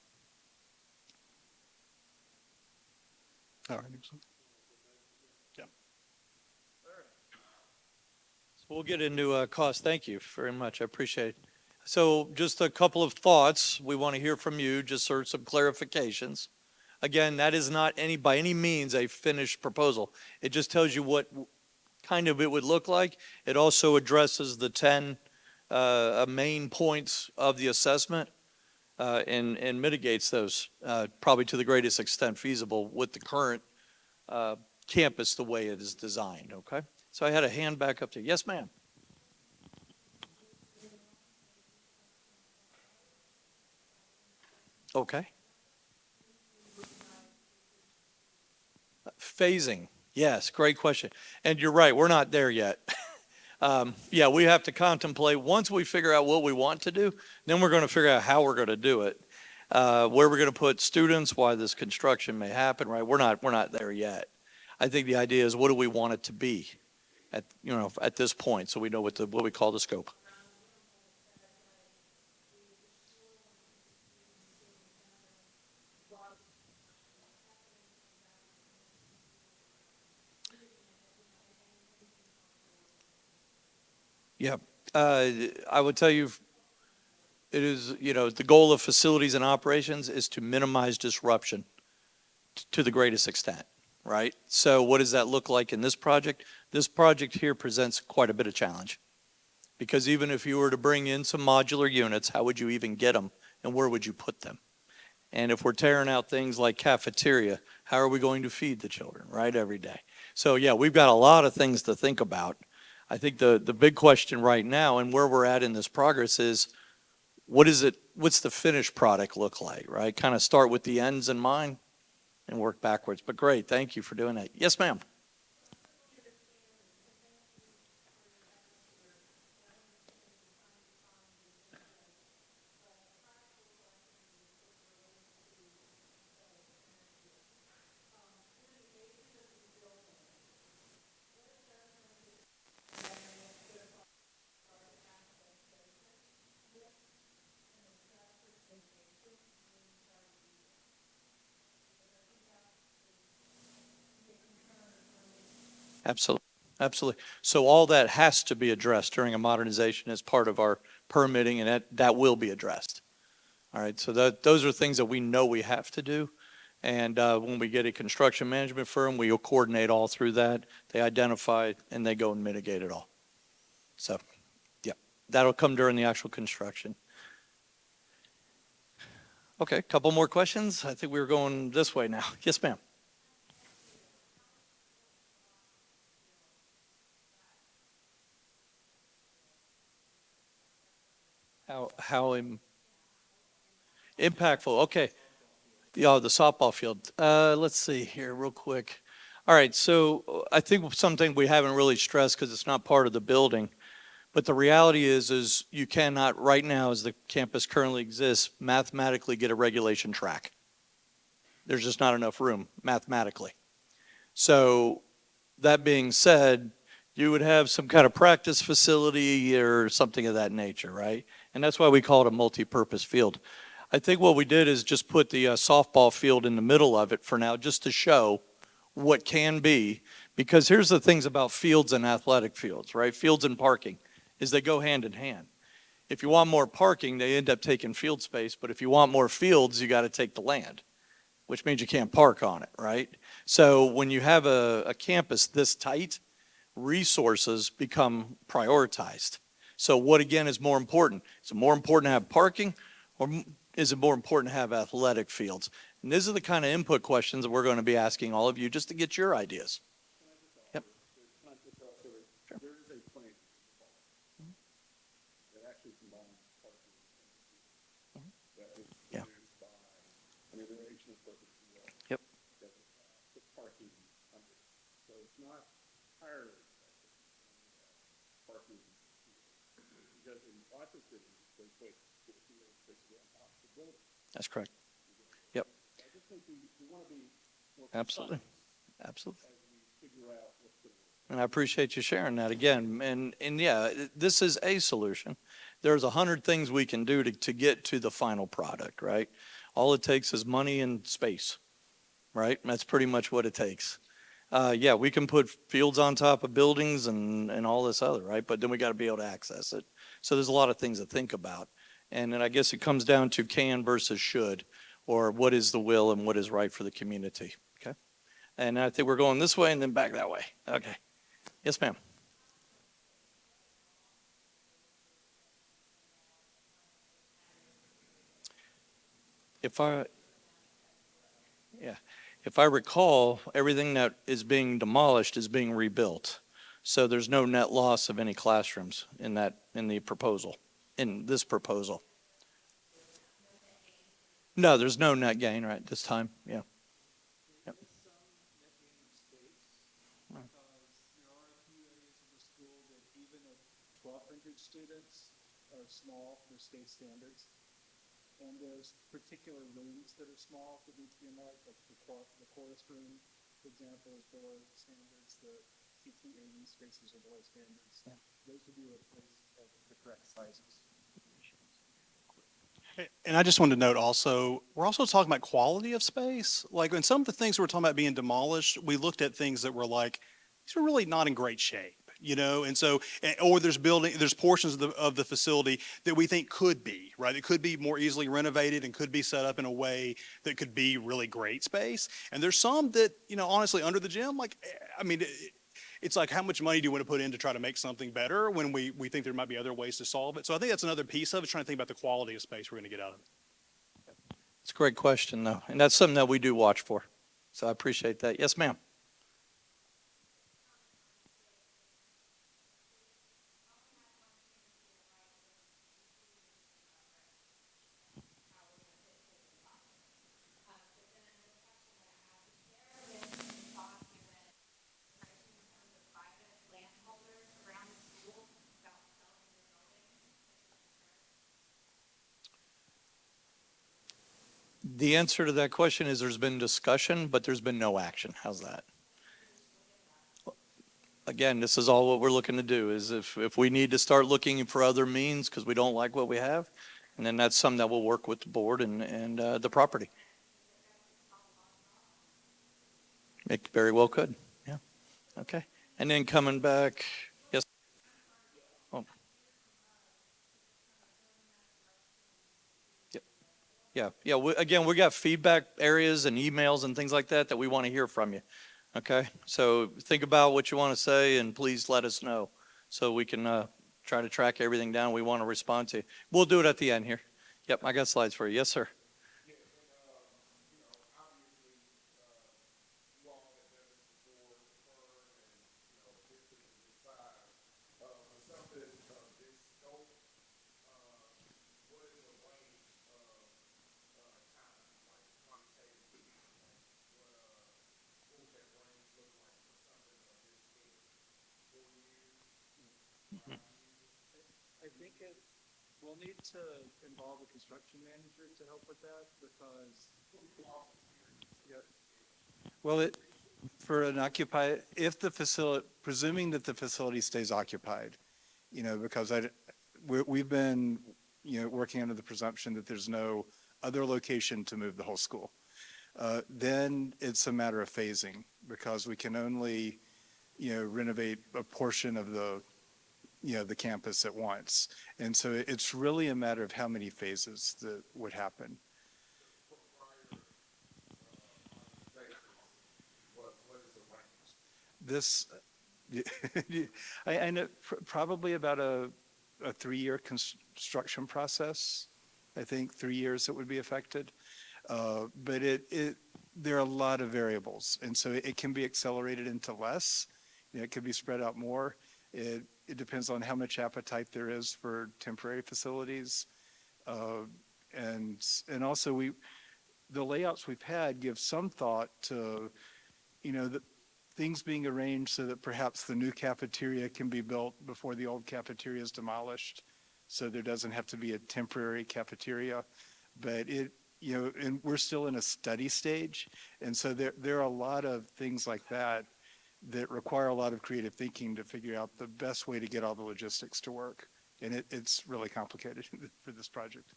All right. Yeah. So we'll get into cost. Thank you very much. I appreciate it. So just a couple of thoughts. We want to hear from you, just sort of some clarifications. Again, that is not by any means a finished proposal. It just tells you what kind of it would look like. It also addresses the 10 main points of the assessment and mitigates those probably to the greatest extent feasible with the current campus the way it is designed, okay? So I had a hand back up there. Yes, ma'am. Okay. Phasing. Yes, great question. And you're right, we're not there yet. Yeah, we have to contemplate. Once we figure out what we want to do, then we're going to figure out how we're going to do it. Where we're going to put students, why this construction may happen, right? We're not there yet. I think the idea is what do we want it to be at this point so we know what we call the scope. Yeah, I would tell you, it is, the goal of facilities and operations is to minimize disruption to the greatest extent, right? So what does that look like in this project? This project here presents quite a bit of challenge because even if you were to bring in some modular units, how would you even get them and where would you put them? And if we're tearing out things like cafeteria, how are we going to feed the children, right, every day? So yeah, we've got a lot of things to think about. I think the big question right now and where we're at in this progress is what's the finished product look like, right? Kind of start with the ends in mind and work backwards. But great, thank you for doing that. Yes, ma'am. Absolutely. Absolutely. So all that has to be addressed during a modernization as part of our permitting, and that will be addressed. All right, so those are things that we know we have to do. And when we get a construction management firm, we'll coordinate all through that. They identify and they go and mitigate it all. So, yeah, that'll come during the actual construction. Okay, couple more questions. I think we were going this way now. Yes, ma'am. How impactful? Okay. Yeah, the softball field. Let's see here real quick. All right, so I think something we haven't really stressed because it's not part of the building, but the reality is you cannot right now, as the campus currently exists, mathematically get a regulation track. There's just not enough room mathematically. So that being said, you would have some kind of practice facility or something of that nature, right? And that's why we call it a multi-purpose field. I think what we did is just put the softball field in the middle of it for now, just to show what can be. Because here's the things about fields and athletic fields, right? Fields and parking is they go hand in hand. If you want more parking, they end up taking field space. But if you want more fields, you got to take the land, which means you can't park on it, right? So when you have a campus this tight, resources become prioritized. So what again is more important? Is it more important to have parking, or is it more important to have athletic fields? And these are the kind of input questions that we're going to be asking all of you just to get your ideas. Yep. There is a plan that actually combines parking and that is Yeah. financed by, I mean, the regional purpose as well. Yep. That put parking under. So it's not entirely parking. Because in lots of cities, they put the field basically on top of the building. That's correct. Yep. I just think we want to be more Absolutely. precise Absolutely. as we figure out what's going to work. And I appreciate you sharing that again. And yeah, this is a solution. There's 100 things we can do to get to the final product, right? All it takes is money and space, right? That's pretty much what it takes. Yeah, we can put fields on top of buildings and all this other, right? But then we got to be able to access it. So there's a lot of things to think about. And then I guess it comes down to can versus should, or what is the will and what is right for the community, okay? And I think we're going this way and then back that way. Okay. Yes, ma'am. If I, yeah, if I recall, everything that is being demolished is being rebuilt. So there's no net loss of any classrooms in the proposal, in this proposal. No, there's no net gain right this time, yeah. Yep. Because there are a few areas of the school that even at 1,200 students are small for state standards. And there's particular rooms that are small that need to be enlarged, like the chorus room, for example, is below standards. The CTAE spaces are below standards. Yeah. Those would be replaced at the correct sizes. And I just wanted to note also, we're also talking about quality of space. Like, in some of the things we're talking about being demolished, we looked at things that were like, these are really not in great shape, you know? And so, or there's portions of the facility that we think could be, right? It could be more easily renovated and could be set up in a way that could be really great space. And there's some that, you know, honestly, under the gym, like, I mean, it's like, how much money do you want to put in to try to make something better when we think there might be other ways to solve it? So I think that's another piece of it, trying to think about the quality of space we're going to get out of it. It's a great question, though, and that's something that we do watch for. So I appreciate that. Yes, ma'am. The answer to that question is there's been discussion, but there's been no action. How's that? Again, this is all what we're looking to do is if we need to start looking for other means because we don't like what we have, and then that's something that we'll work with the board and the property. It very well could, yeah. Okay. And then coming back, yes. Oh. Yeah. Again, we got feedback areas and emails and things like that we want to hear from you. Okay, so think about what you want to say and please let us know so we can try to track everything down we want to respond to. We'll do it at the end here. Yep, I got slides for you. Yes, sir. Yeah, We'll need to involve a construction manager to help with that because. Yeah. Well, for an occupy, if the facility, presuming that the facility stays occupied, because we've been, working under the presumption that there's no other location to move the whole school. Then it's a matter of phasing because we can only, renovate a portion of the campus at once. And so it's really a matter of how many phases that would happen. This, I know probably about a 3-year construction process. I think 3 years it would be affected. But there are a lot of variables. And so it can be accelerated into less. It could be spread out more. It depends on how much appetite there is for temporary facilities. And also the layouts we've had give some thought to, the things being arranged so that perhaps the new cafeteria can be built before the old cafeteria is demolished. So there doesn't have to be a temporary cafeteria, but and we're still in a study stage. And so there are a lot of things like that require a lot of creative thinking to figure out the best way to get all the logistics to work. And it's really complicated for this project.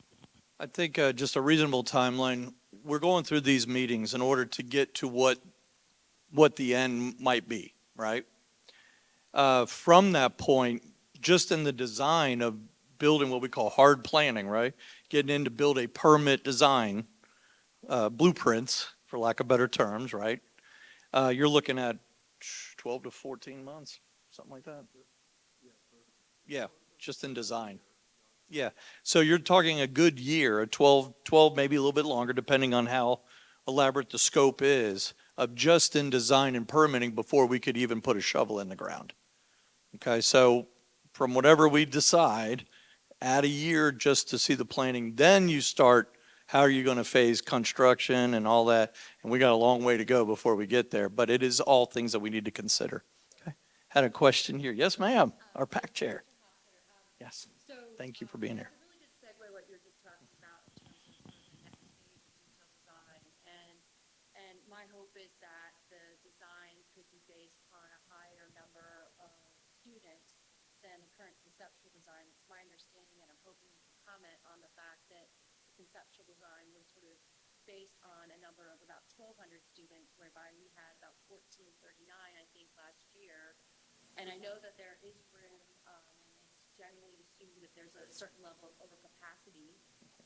I think just a reasonable timeline, we're going through these meetings in order to get to what the end might be, right? From that point, just in the design of building what we call hard planning, right? Getting in to build a permit design, blueprints, for lack of better terms, right? You're looking at 12 to 14 months, something like that. Yeah, just in design. Yeah, so you're talking a good year, 12, maybe a little bit longer, depending on how elaborate the scope is, of just in design and permitting before we could even put a shovel in the ground. Okay, so from whatever we decide, add a year just to see the planning, then you start, how are you going to phase construction and all that, and we got a long way to go before we get there, but it is all things that we need to consider. Okay. Had a question here. Yes, ma'am, our PAC chair. Yes, thank you for being here. It's a really good segue what you're just talking about in terms of sort of the next phase of detailed design. And my hope is that the design could be based on a higher number of students than the current conceptual design. It's my understanding, and I'm hoping you can comment on the fact that the conceptual design was sort of based on a number of about 1,200 students, whereby we had about 1,439, I think, last year. And I know that there is room, generally assume that there's a certain level of overcapacity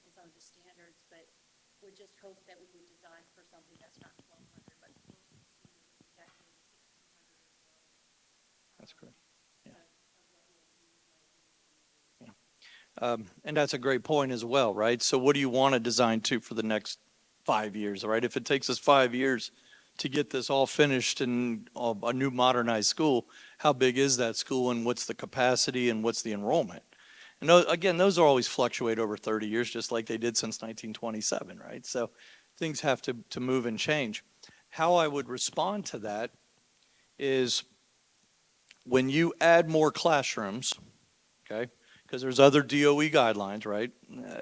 in some of the standards, but we just hope that we would design for something that's not 1,200, but closer to actually 1,600 or so. That's correct. Yeah. And that's a great point as well, right? So what do you want to design to for the next 5 years, right? If it takes us 5 years to get this all finished in a new modernized school, how big is that school and what's the capacity and what's the enrollment? And again, those are always fluctuate over 30 years, just like they did since 1927, right? So things have to move and change. How I would respond to that is when you add more classrooms, okay, because there's other DOE guidelines, right?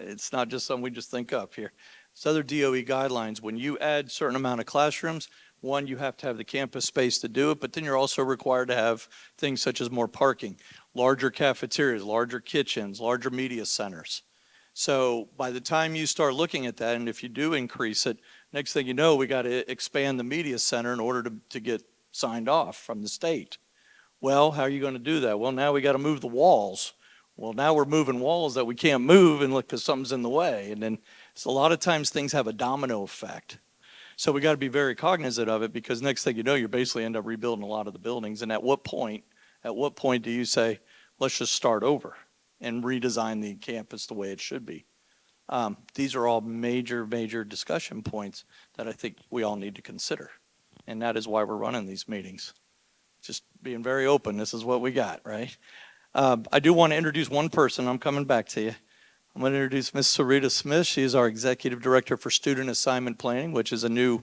It's not just something we just think up here. It's other DOE guidelines. When you add a certain amount of classrooms, one, you have to have the campus space to do it, but then you're also required to have things such as more parking, larger cafeterias, larger kitchens, larger media centers. So by the time you start looking at that, and if you do increase it, next thing you know, we got to expand the media center in order to get signed off from the state. Well, how are you going to do that? Well, now we got to move the walls. Well, now we're moving walls that we can't move and look because something's in the way. And then so a lot of times things have a domino effect. So we got to be very cognizant of it because next thing you know, you basically end up rebuilding a lot of the buildings. And at what point do you say, let's just start over and redesign the campus the way it should be? These are all major, major discussion points that I think we all need to consider. And that is why we're running these meetings. Just being very open, this is what we got, right? I do want to introduce one person. I'm coming back to you. I'm going to introduce Ms. Sarita Smith. She is our Executive Director for Student Assignment Planning, which is a new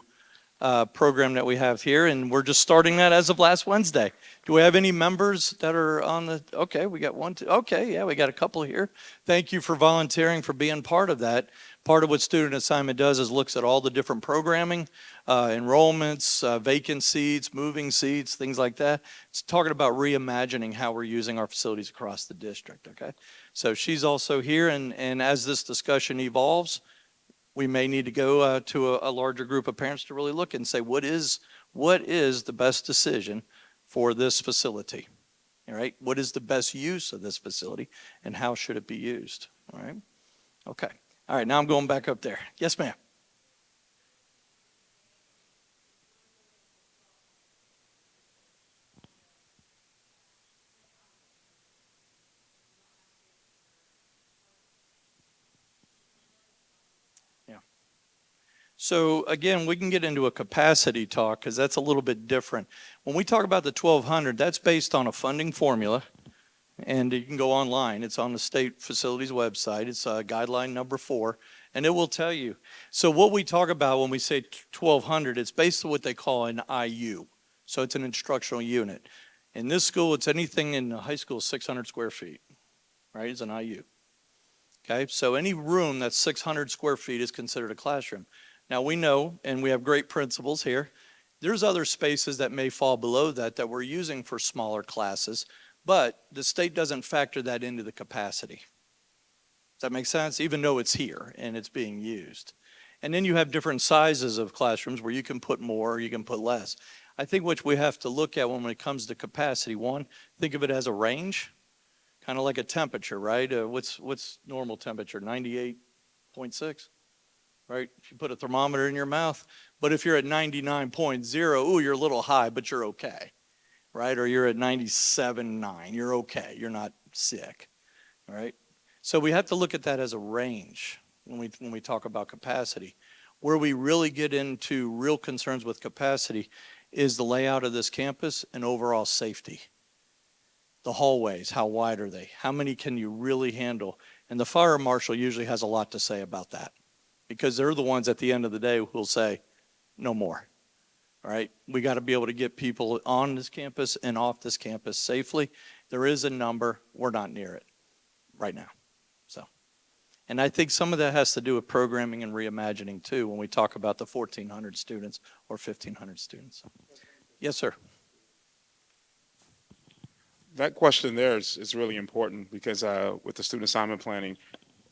program that we have here, and we're just starting that as of last Wednesday. Do we have any members that are on the, okay, we got one, two, okay, yeah, we got a couple here. Thank you for volunteering, for being part of that. Part of what student assignment does is looks at all the different programming, enrollments, vacant seats, moving seats, things like that. It's talking about reimagining how we're using our facilities across the district, okay? So she's also here, and as this discussion evolves, we may need to go to a larger group of parents to really look and say, what is the best decision for this facility? All right, what is the best use of this facility, and how should it be used? All right, okay. All right, now I'm going back up there. Yes, ma'am. So again, we can get into a capacity talk because that's a little bit different. When we talk about the 1,200, that's based on a funding formula, and you can go online. It's on the state facilities website. It's guideline number 4, and it will tell you. So what we talk about when we say 1,200, it's based on what they call an IU. So it's an instructional unit. In this school, it's anything in the high school 600 square feet, right? It's an IU. Okay, so any room that's 600 square feet is considered a classroom. Now we know, and we have great principals here, there's other spaces that may fall below that we're using for smaller classes, but the state doesn't factor that into the capacity. Does that make sense? Even though it's here and it's being used. And then you have different sizes of classrooms where you can put more or you can put less. I think what we have to look at when it comes to capacity, one, think of it as a range, kind of like a temperature, right? What's normal temperature? 98.6, right? If you put a thermometer in your mouth, but if you're at 99.0, ooh, you're a little high, but you're okay, right? Or you're at 97.9, you're okay, you're not sick, all right? So we have to look at that as a range when we talk about capacity. Where we really get into real concerns with capacity is the layout of this campus and overall safety. The hallways, how wide are they? How many can you really handle? And the fire marshal usually has a lot to say about that because they're the ones at the end of the day who will say, no more. All right, we got to be able to get people on this campus and off this campus safely. There is a number, we're not near it right now. So, and I think some of that has to do with programming and reimagining too when we talk about the 1,400 students or 1,500 students. Yes, sir. That question there is really important because with the student assignment planning,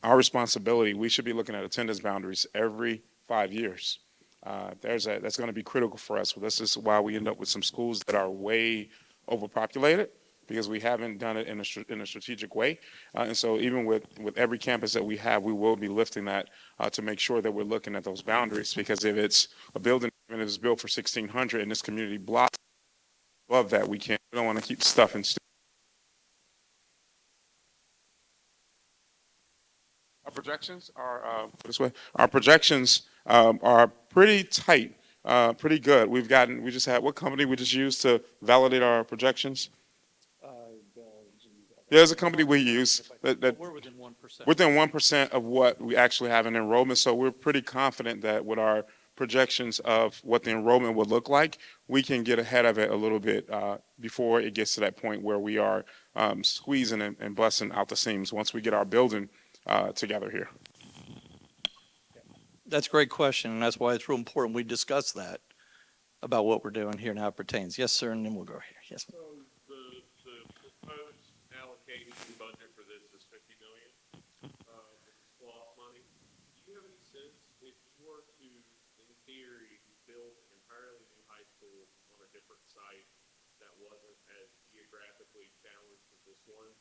our responsibility, we should be looking at attendance boundaries every 5 years. That's going to be critical for us. This is why we end up with some schools that are way overpopulated because we haven't done it in a strategic way. And so even with every campus that we have, we will be lifting that to make sure that we're looking at those boundaries because if it's a building and it's built for 1,600 and this community block above that, we don't want to keep stuffing students. Our projections are this way. Our projections are pretty tight, pretty good. We just had what company we just used to validate our projections? There's a company we use that We're within 1%. within 1% of what we actually have in enrollment. So we're pretty confident that with our projections of what the enrollment would look like, we can get ahead of it a little bit before it gets to that point where we are squeezing and busting out the seams once we get our building together here. That's a great question, and that's why it's real important we discuss that about what we're doing here and how it pertains. Yes, sir, and then we'll go here. Yes. So the proposed allocation budget for this is 50 million, SPLOST money. Do you have any sense if you were to, in theory, build an entirely new high school on a different site that wasn't as geographically challenged as this one,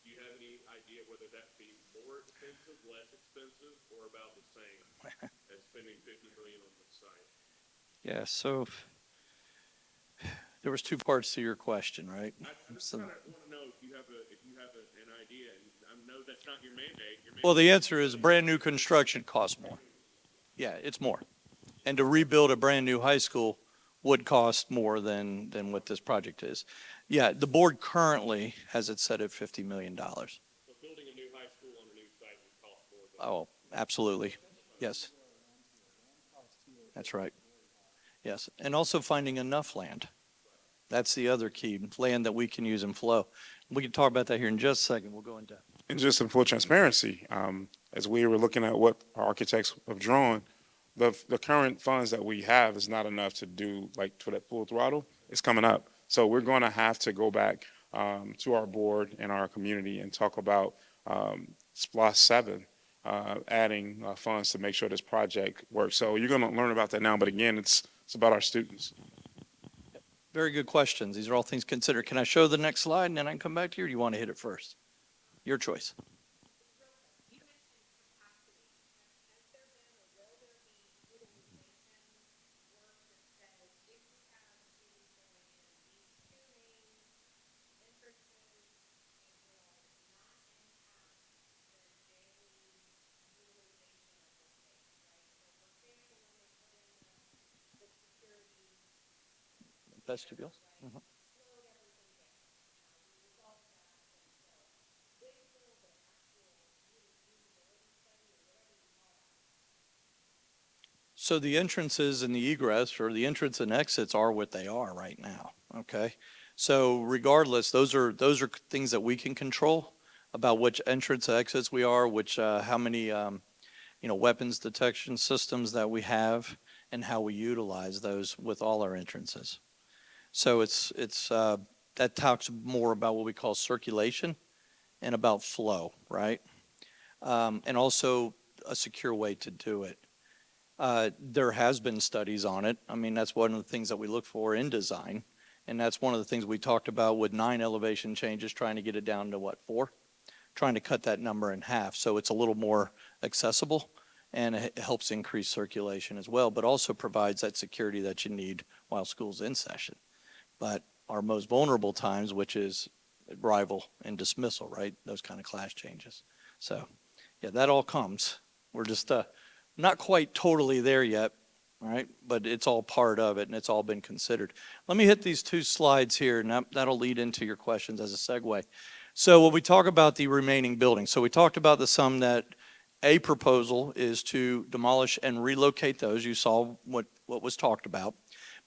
do you have any idea whether that'd be more expensive, less expensive, or about the same as spending 50 million on the site? Yeah, so there was 2 parts to your question, right? I just So, kind of want to know if you have an idea. I know that's not your mandate. well, the answer is brand new construction costs more. Yeah, it's more. And to rebuild a brand new high school would cost more than what this project is. Yeah, the board currently has it set at $50 million. So building a new high school on a new site would cost more than. Oh, absolutely. Yes. That's right. Yes, and also finding enough land. That's the other key, land that we can use and flow. We can talk about that here in just a second. We'll go into. And just in full transparency, as we were looking at what our architects have drawn, the current funds that we have is not enough to do like for that full throttle. It's coming up. So we're going to have to go back to our board and our community and talk about SPLOST 7, adding funds to make sure this project works. So you're going to learn about that now. But again, it's about our students. Very good questions. These are all things considered. Can I show the next slide and then I can come back to you, or do you want to hit it first? Your choice. Vestibules? So the entrances and the egress, or the entrance and exits, are what they are right now, okay? So regardless, those are things that we can control about which entrance exits we are, which, how many, weapons detection systems that we have, and how we utilize those with all our entrances. So that talks more about what we call circulation and about flow, right? And also a secure way to do it. There has been studies on it. I mean, that's one of the things that we look for in design. And that's one of the things we talked about with 9 elevation changes, trying to get it down to what, 4? Trying to cut that number in half so it's a little more accessible, and it helps increase circulation as well, but also provides that security that you need while school's in session. But our most vulnerable times, which is arrival and dismissal, right? Those kind of class changes. So, yeah, that all comes. We're just not quite totally there yet, all right? But it's all part of it, and it's all been considered. Let me hit these 2 slides here, and that'll lead into your questions as a segue. So when we talk about the remaining buildings, so we talked about the sum that a proposal is to demolish and relocate those. You saw what was talked about.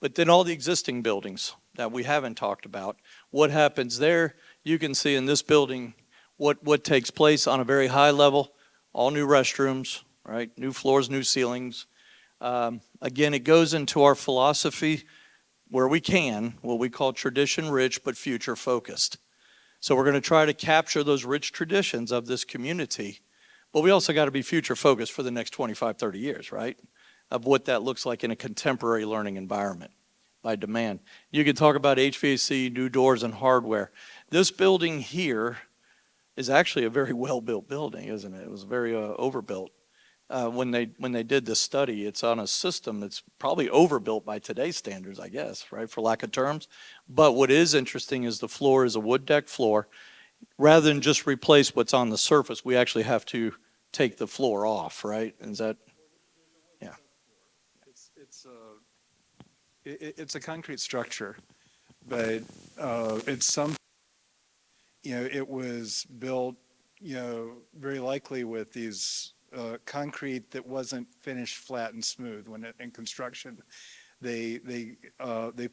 But then all the existing buildings that we haven't talked about, what happens there? You can see in this building what takes place on a very high level, all new restrooms, right? New floors, new ceilings. Again, it goes into our philosophy where we can, what we call tradition rich but future focused. So we're going to try to capture those rich traditions of this community, but we also got to be future focused for the next 25, 30 years, right? Of what that looks like in a contemporary learning environment by demand. You can talk about HVAC, new doors, and hardware. This building here is actually a very well-built building, isn't it? It was very overbuilt. When they did this study, it's on a system that's probably overbuilt by today's standards, I guess, right, for lack of terms. But what is interesting is the floor is a wood deck floor. Rather than just replace what's on the surface, we actually have to take the floor off, right? Is that, yeah. It's a concrete structure, but it was built, very likely with these concrete that wasn't finished flat and smooth when in construction. They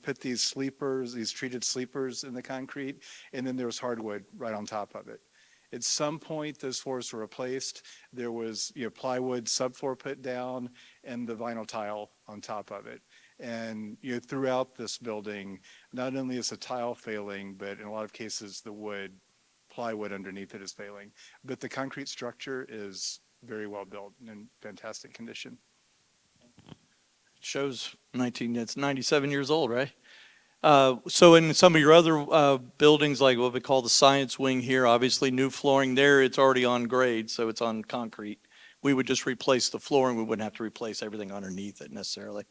put these sleepers, these treated sleepers in the concrete, and then there was hardwood right on top of it. At some point, those floors were replaced. There was plywood subfloor put down and the vinyl tile on top of it. And throughout this building, not only is the tile failing, but in a lot of cases the plywood underneath it is failing. But the concrete structure is very well built and in fantastic condition. Shows it's 97 years old, right? So in some of your other buildings, like what we call the science wing here, obviously new flooring there, it's already on grade, so it's on concrete. We would just replace the flooring. We wouldn't have to replace everything underneath it necessarily.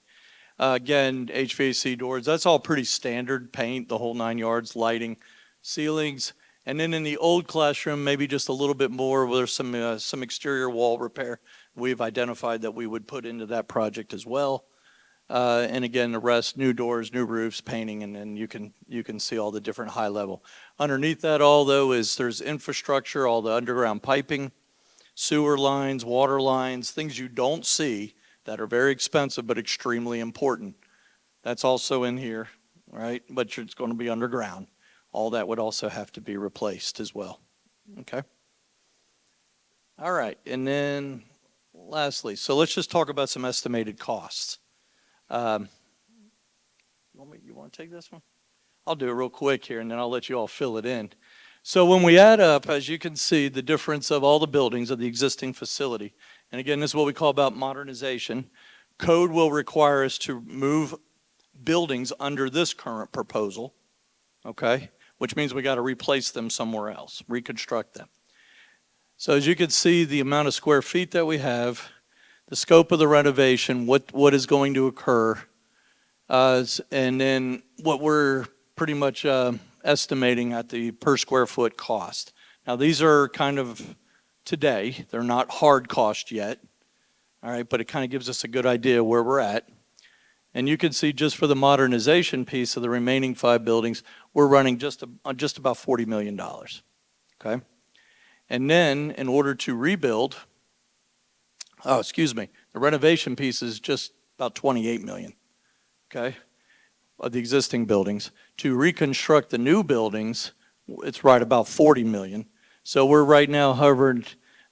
Again, HVAC doors, that's all pretty standard paint, the whole 9 yards, lighting, ceilings. And then in the old classroom, maybe just a little bit more, where there's some exterior wall repair we've identified that we would put into that project as well. And again, the rest, new doors, new roofs, painting, and then you can see all the different high level. Underneath that all, though, there's infrastructure, all the underground piping, sewer lines, water lines, things you don't see that are very expensive but extremely important That's also in here, right? But it's going to be underground. All that would also have to be replaced as well. Okay? All right, and then lastly, so let's just talk about some estimated costs. You want to take this one? I'll do it real quick here, and then I'll let you all fill it in. So when we add up, as you can see, the difference of all the buildings of the existing facility, and again, this is what we call about modernization. Code will require us to move buildings under this current proposal, okay? Which means we got to replace them somewhere else, reconstruct them. So as you can see, the amount of square feet that we have, the scope of the renovation, what is going to occur, and then what we're pretty much estimating at the per square foot cost. Now, these are kind of today. They're not hard cost yet, all right, but it kind of gives us a good idea where we're at. And you can see just for the modernization piece of the remaining 5 buildings, we're running just about $40 million, okay? And then in order to rebuild, the renovation piece is just about 28 million, okay, of the existing buildings. To reconstruct the new buildings, it's right about 40 million. So we're right now hovering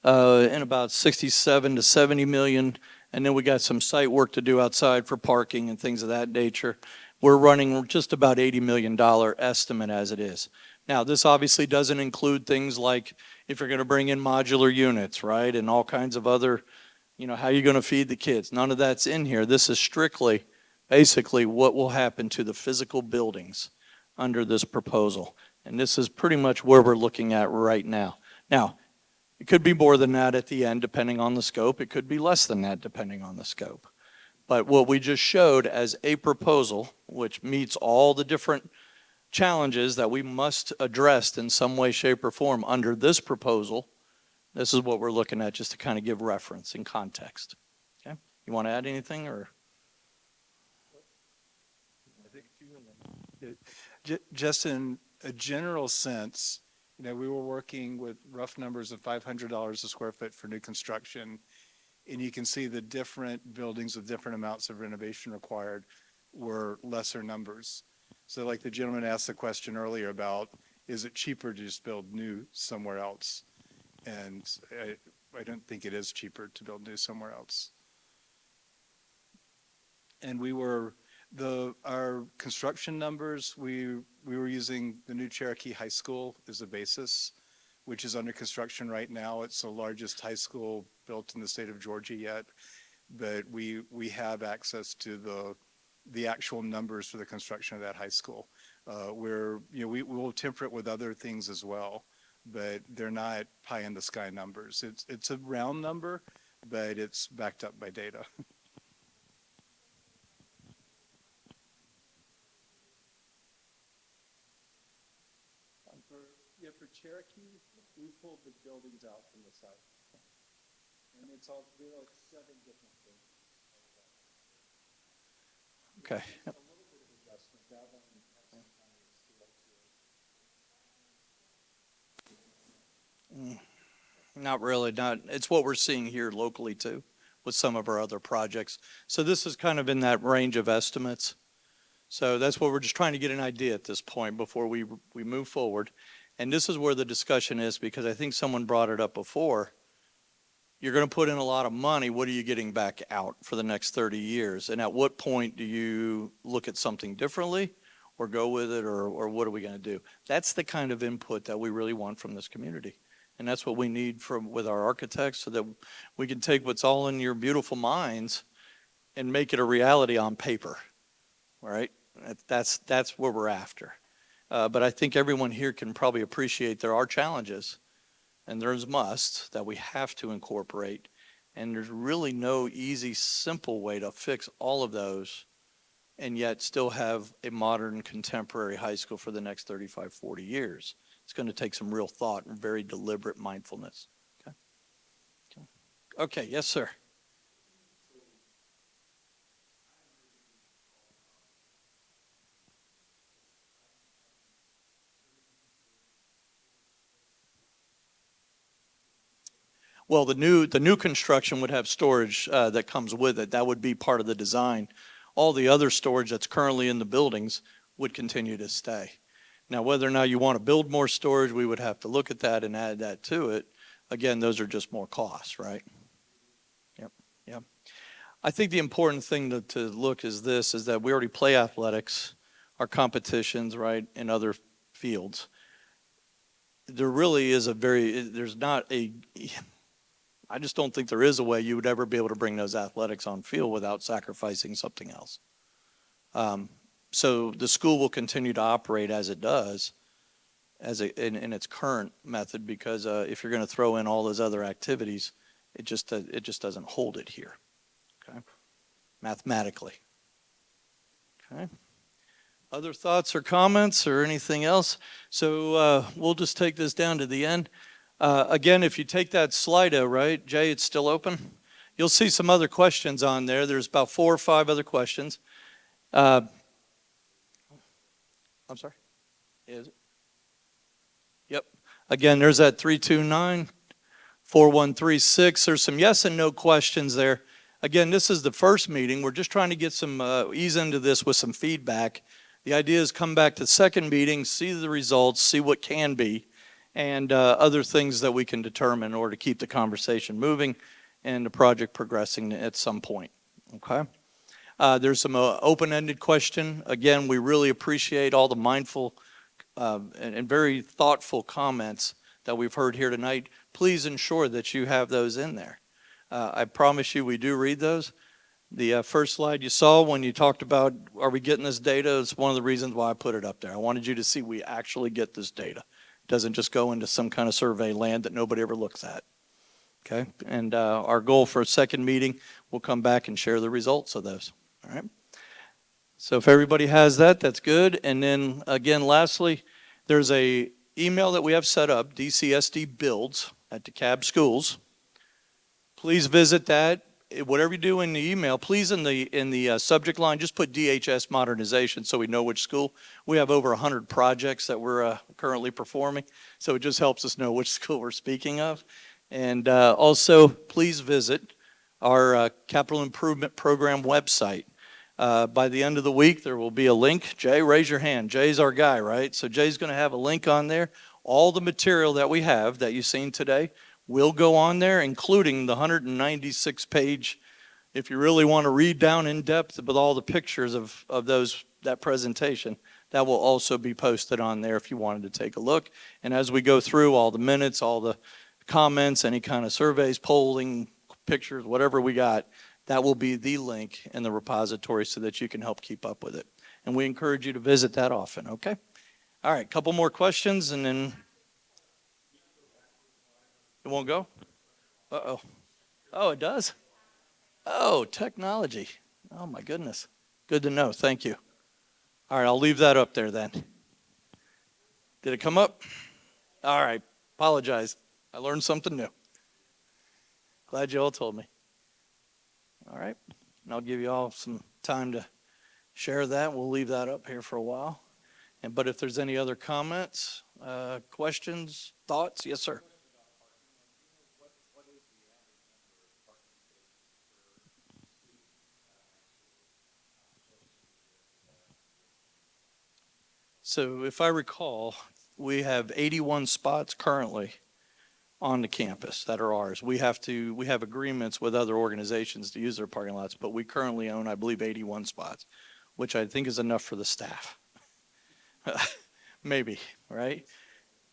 in about 67 to 70 million. And then we got some site work to do outside for parking and things of that nature. We're running just about $80 million estimate as it is. Now, this obviously doesn't include things like if you're going to bring in modular units, right, and all kinds of other, how you're going to feed the kids. None of that's in here. This is strictly, basically, what will happen to the physical buildings under this proposal. And this is pretty much where we're looking at right now. Now, it could be more than that at the end, depending on the scope. It could be less than that, depending on the scope. But what we just showed as a proposal, which meets all the different challenges that we must address in some way, shape, or form under this proposal, this is what we're looking at, just to kind of give reference and context. Okay? You want to add anything, or? Just in a general sense, we were working with rough numbers of $500 a square foot for new construction, and you can see the different buildings with different amounts of renovation required were lesser numbers. So like the gentleman asked the question earlier about, is it cheaper to just build new somewhere else? And I don't think it is cheaper to build new somewhere else. And our construction numbers, we were using the new Cherokee High School as a basis, which is under construction right now. It's the largest high school built in the state of Georgia yet, but we have access to the actual numbers for the construction of that high school. We will temper it with other things as well, but they're not pie in the sky numbers. It's a round number, but it's backed up by data. For Cherokee, we pulled the buildings out from the site. And it's all, we have 7 different buildings. Okay. A little bit of adjustment. That one has some kind of scale to it. Not really, it's what we're seeing here locally too, with some of our other projects. So this is kind of in that range of estimates. So that's what we're just trying to get an idea at this point before we move forward. And this is where the discussion is, because I think someone brought it up before. You're going to put in a lot of money. What are you getting back out for the next 30 years? And at what point do you look at something differently or go with it, or what are we going to do? That's the kind of input that we really want from this community. And that's what we need with our architects, so that we can take what's all in your beautiful minds and make it a reality on paper, all right? That's what we're after. But I think everyone here can probably appreciate there are challenges, and there's musts that we have to incorporate. And there's really no easy, simple way to fix all of those and yet still have a modern, contemporary high school for the next 35, 40 years. It's going to take some real thought and very deliberate mindfulness. Okay, yes, sir. Well, the new construction would have storage that comes with it. That would be part of the design. all the other storage that's currently in the buildings would continue to stay. Now, whether or not you want to build more storage, we would have to look at that and add that to it. Again, those are just more costs, right? Yep, yep. I think the important thing to look is this, is that we already play athletics, our competitions, right, in other fields. There really is there's not a, I just don't think there is a way you would ever be able to bring those athletics on field without sacrificing something else. So the school will continue to operate as it does, in its current method, because if you're going to throw in all those other activities, it just doesn't hold it here. Okay, mathematically. Okay. Other thoughts or comments or anything else? So we'll just take this down to the end. Again, if you take that Slido, right, Jay, it's still open. You'll see some other questions on there. There's about 4 or 5 other questions. I'm sorry? Is it? Yep. Again, there's that 329-4136. There's some yes and no questions there. Again, this is the first meeting. We're just trying to get some ease into this with some feedback. The idea is come back to the second meeting, see the results, see what can be, and other things that we can determine in order to keep the conversation moving and the project progressing at some point. Okay? There's some open-ended question. Again, we really appreciate all the mindful and very thoughtful comments that we've heard here tonight. Please ensure that you have those in there. I promise you we do read those. The first slide you saw when you talked about, are we getting this data? It's one of the reasons why I put it up there. I wanted you to see we actually get this data. It doesn't just go into some kind of survey land that nobody ever looks at. Okay? And our goal for a second meeting, we'll come back and share the results of those. All right? So if everybody has that, that's good. And then again, lastly, there's a email that we have set up, DCSD Builds at DeKalb Schools. Please visit that. Whatever you do in the email, please in the subject line, just put DHS Modernization so we know which school. We have over 100 projects that we're currently performing, so it just helps us know which school we're speaking of. And also, please visit our Capital Improvement Program website. By the end of the week, there will be a link. Jay, raise your hand. Jay's our guy, right? So Jay's going to have a link on there. All the material that we have that you've seen today will go on there, including the 196-page, if you really want to read down in depth with all the pictures of that presentation, that will also be posted on there if you wanted to take a look. And as we go through all the minutes, all the comments, any kind of surveys, polling, pictures, whatever we got, that will be the link in the repository so that you can help keep up with it. And we encourage you to visit that often, okay? All right, couple more questions and then it won't go? Uh-oh. Oh, it does? Oh, technology. Oh, my goodness. Good to know. Thank you. All right, I'll leave that up there then. Did it come up? All right. Apologize. I learned something new. Glad you all told me. All right. And I'll give you all some time to share that. We'll leave that up here for a while. But if there's any other comments, questions, thoughts, yes, sir. So if I recall, we have 81 spots currently on the campus that are ours. We have agreements with other organizations to use their parking lots, but we currently own, I believe, 81 spots, which I think is enough for the staff. Maybe, right?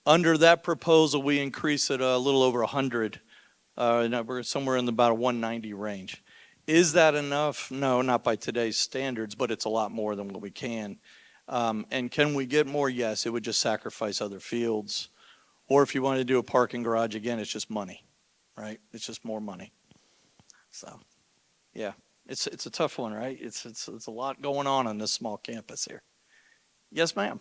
Under that proposal, we increase it a little over 100. We're somewhere in about a 190 range. Is that enough? No, not by today's standards, but it's a lot more than what we can. And can we get more? Yes, it would just sacrifice other fields. Or if you want to do a parking garage, again, it's just money, right? It's just more money. So, yeah, it's a tough one, right? It's a lot going on this small campus here. Yes, ma'am.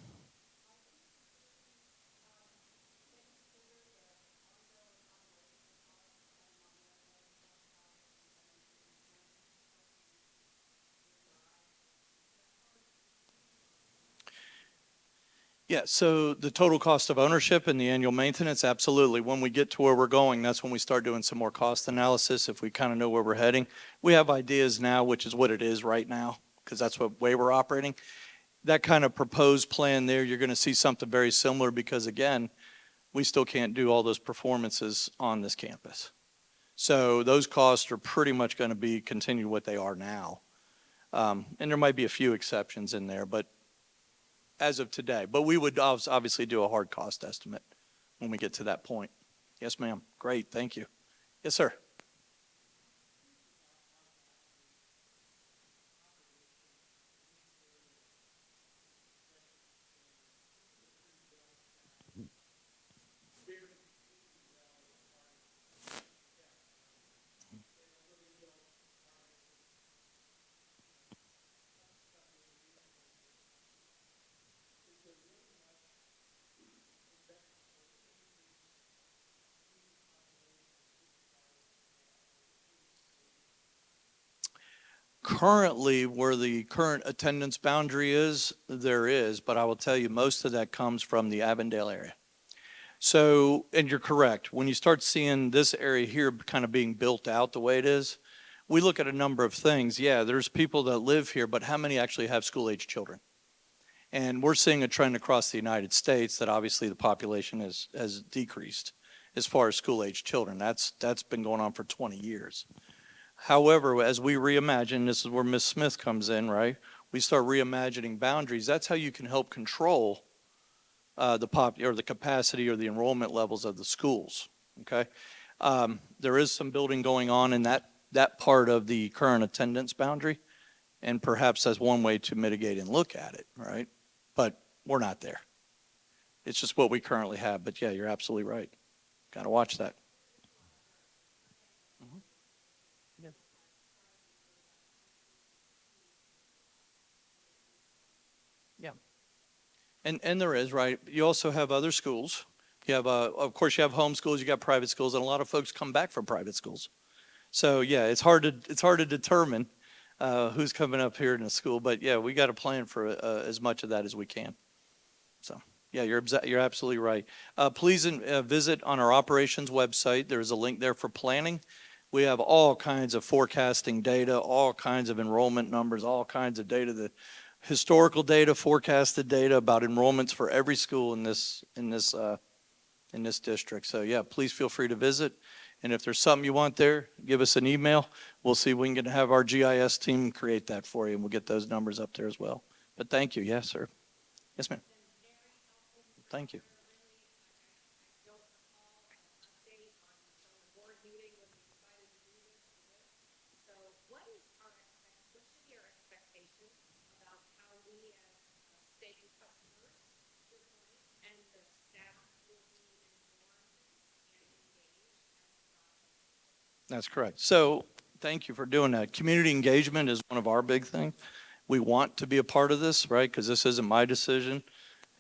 Yeah, so the total cost of ownership and the annual maintenance, absolutely. When we get to where we're going, that's when we start doing some more cost analysis if we kind of know where we're heading. We have ideas now, which is what it is right now, because that's what way we're operating. That kind of proposed plan there, you're going to see something very similar because, again, we still can't do all those performances on this campus. So those costs are pretty much going to be continue what they are now. And there might be a few exceptions in there, but as of today. But we would obviously do a hard cost estimate when we get to that point. Yes, ma'am. Great. Thank you. Yes, sir. Currently, where the current attendance boundary is, there is, but I will tell you, most of that comes from the Avondale area. So, and you're correct, when you start seeing this area here kind of being built out the way it is, we look at a number of things. Yeah, there's people that live here, but how many actually have school-age children? And we're seeing a trend across the United States that obviously the population has decreased as far as school-age children. That's been going on for 20 years. However, as we reimagine, this is where Ms. Smith comes in, right? We start reimagining boundaries. That's how you can help control the capacity or the enrollment levels of the schools. Okay, there is some building going on in that part of the current attendance boundary, and perhaps that's one way to mitigate and look at it, right? But we're not there. It's just what we currently have. But yeah, you're absolutely right. Got to watch that. And there is, right? You also have other schools. You have, of course, you have home schools, you got private schools, and a lot of folks come back from private schools. So yeah, it's hard to determine who's coming up here in a school. But yeah, we got to plan for as much of that as we can. So yeah, you're absolutely right. Please visit on our operations website. There's a link there for planning. We have all kinds of forecasting data, all kinds of enrollment numbers, all kinds of data that. Historical data, forecasted data about enrollments for every school in this district. So yeah, please feel free to visit. And if there's something you want there, give us an email. We'll see if we can have our GIS team create that for you, and we'll get those numbers up there as well. But thank you. Yes, sir. Yes, ma'am. Thank you. That's correct. So thank you for doing that. Community engagement is one of our big things. We want to be a part of this, right? Because this isn't my decision.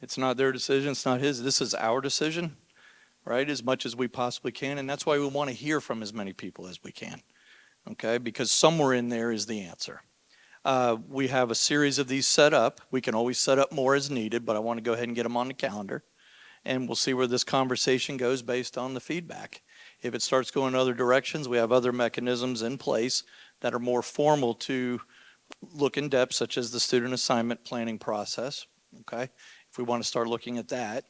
It's not their decision. It's not his. This is our decision, right? As much as we possibly can. And that's why we want to hear from as many people as we can, okay? Because somewhere in there is the answer. We have a series of these set up. We can always set up more as needed, but I want to go ahead and get them on the calendar. And we'll see where this conversation goes based on the feedback. If it starts going other directions, we have other mechanisms in place that are more formal to look in depth, such as the student assignment planning process, okay? If we want to start looking at that.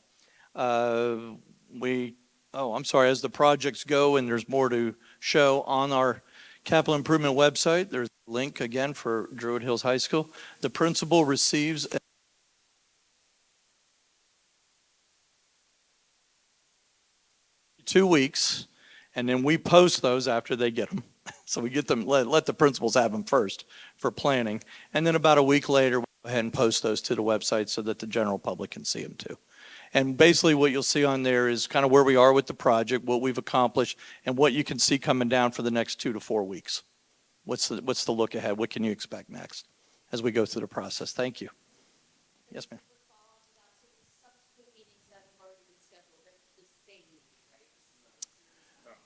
As the projects go and there's more to show on our capital improvement website, there's a link again for Druid Hills High School. The principal receives 2 weeks, and then we post those after they get them. So we get them, let the principals have them first for planning. And then about a week later, we'll go ahead and post those to the website so that the general public can see them too. And basically what you'll see on there is kind of where we are with the project, what we've accomplished, and what you can see coming down for the next 2 to 4 weeks. What's the look ahead? What can you expect next as we go through the process? Thank you. Yes, ma'am.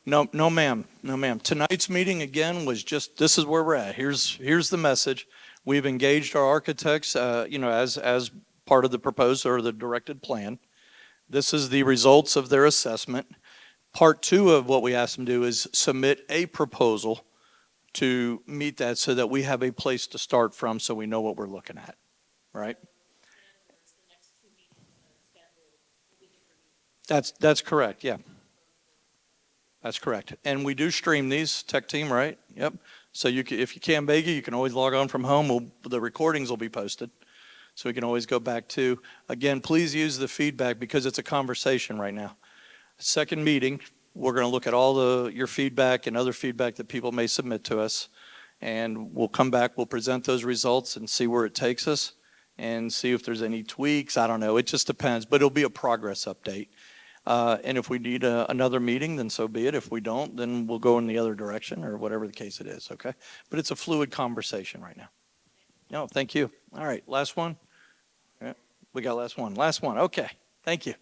No, ma'am. No, ma'am. Tonight's meeting, again, was just, this is where we're at. Here's the message. We've engaged our architects, as part of the proposed or the directed plan. This is the results of their assessment. Part 2 of what we asked them to do is submit a proposal to meet that so that we have a place to start from so we know what we're looking at, right? That's correct, yeah. That's correct. And we do stream these, tech team, right? Yep. So you can, if you can't make it, you can always log on from home. The recordings will be posted. So we can always go back to, again, please use the feedback because it's a conversation right now. Second meeting, we're going to look at all your feedback and other feedback that people may submit to us. And we'll come back, we'll present those results and see where it takes us and see if there's any tweaks. I don't know. It just depends, but it'll be a progress update. And if we need another meeting, then so be it. If we don't, then we'll go in the other direction or whatever the case it is, okay? But it's a fluid conversation right now. No, thank you. All right, last one. Yeah, we got last one. Last one, okay. Thank you.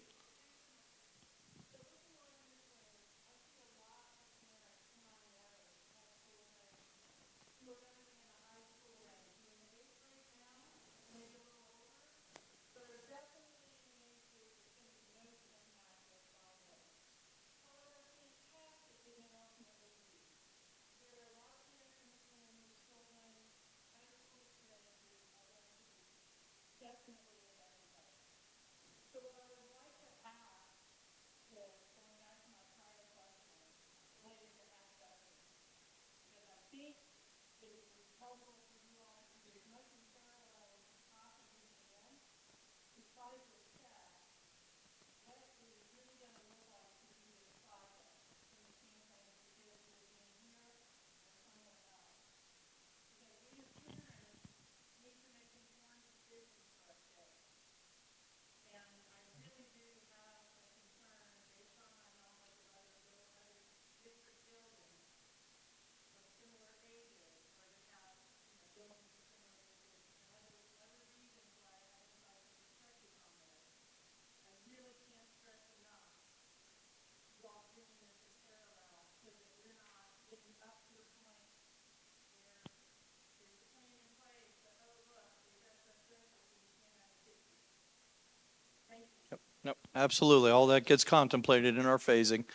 No, absolutely. All that gets contemplated in our phasing.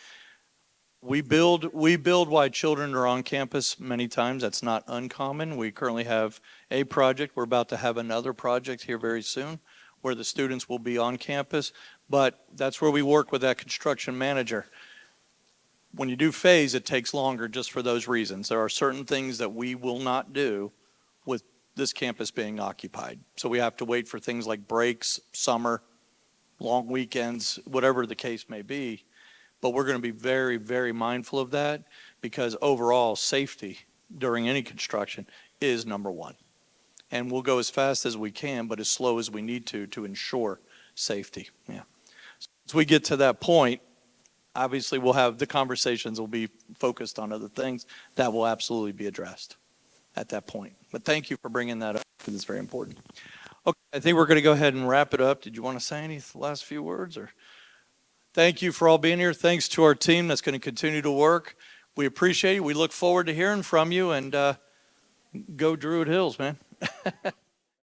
We build while children are on campus many times. That's not uncommon. We currently have a project. We're about to have another project here very soon where the students will be on campus. But that's where we work with that construction manager. When you do phase, it takes longer just for those reasons. There are certain things that we will not do with this campus being occupied. So we have to wait for things like breaks, summer, long weekends, whatever the case may be. But we're going to be very, very mindful of that because overall safety during any construction is number one. And we'll go as fast as we can, but as slow as we need to ensure safety. Yeah. As we get to that point, obviously we'll have the conversations will be focused on other things that will absolutely be addressed at that point. But thank you for bringing that up because it's very important. Okay, I think we're going to go ahead and wrap it up. Did you want to say any last few words or? Thank you for all being here. Thanks to our team that's going to continue to work. We appreciate it. We look forward to hearing from you and go Druid Hills, man.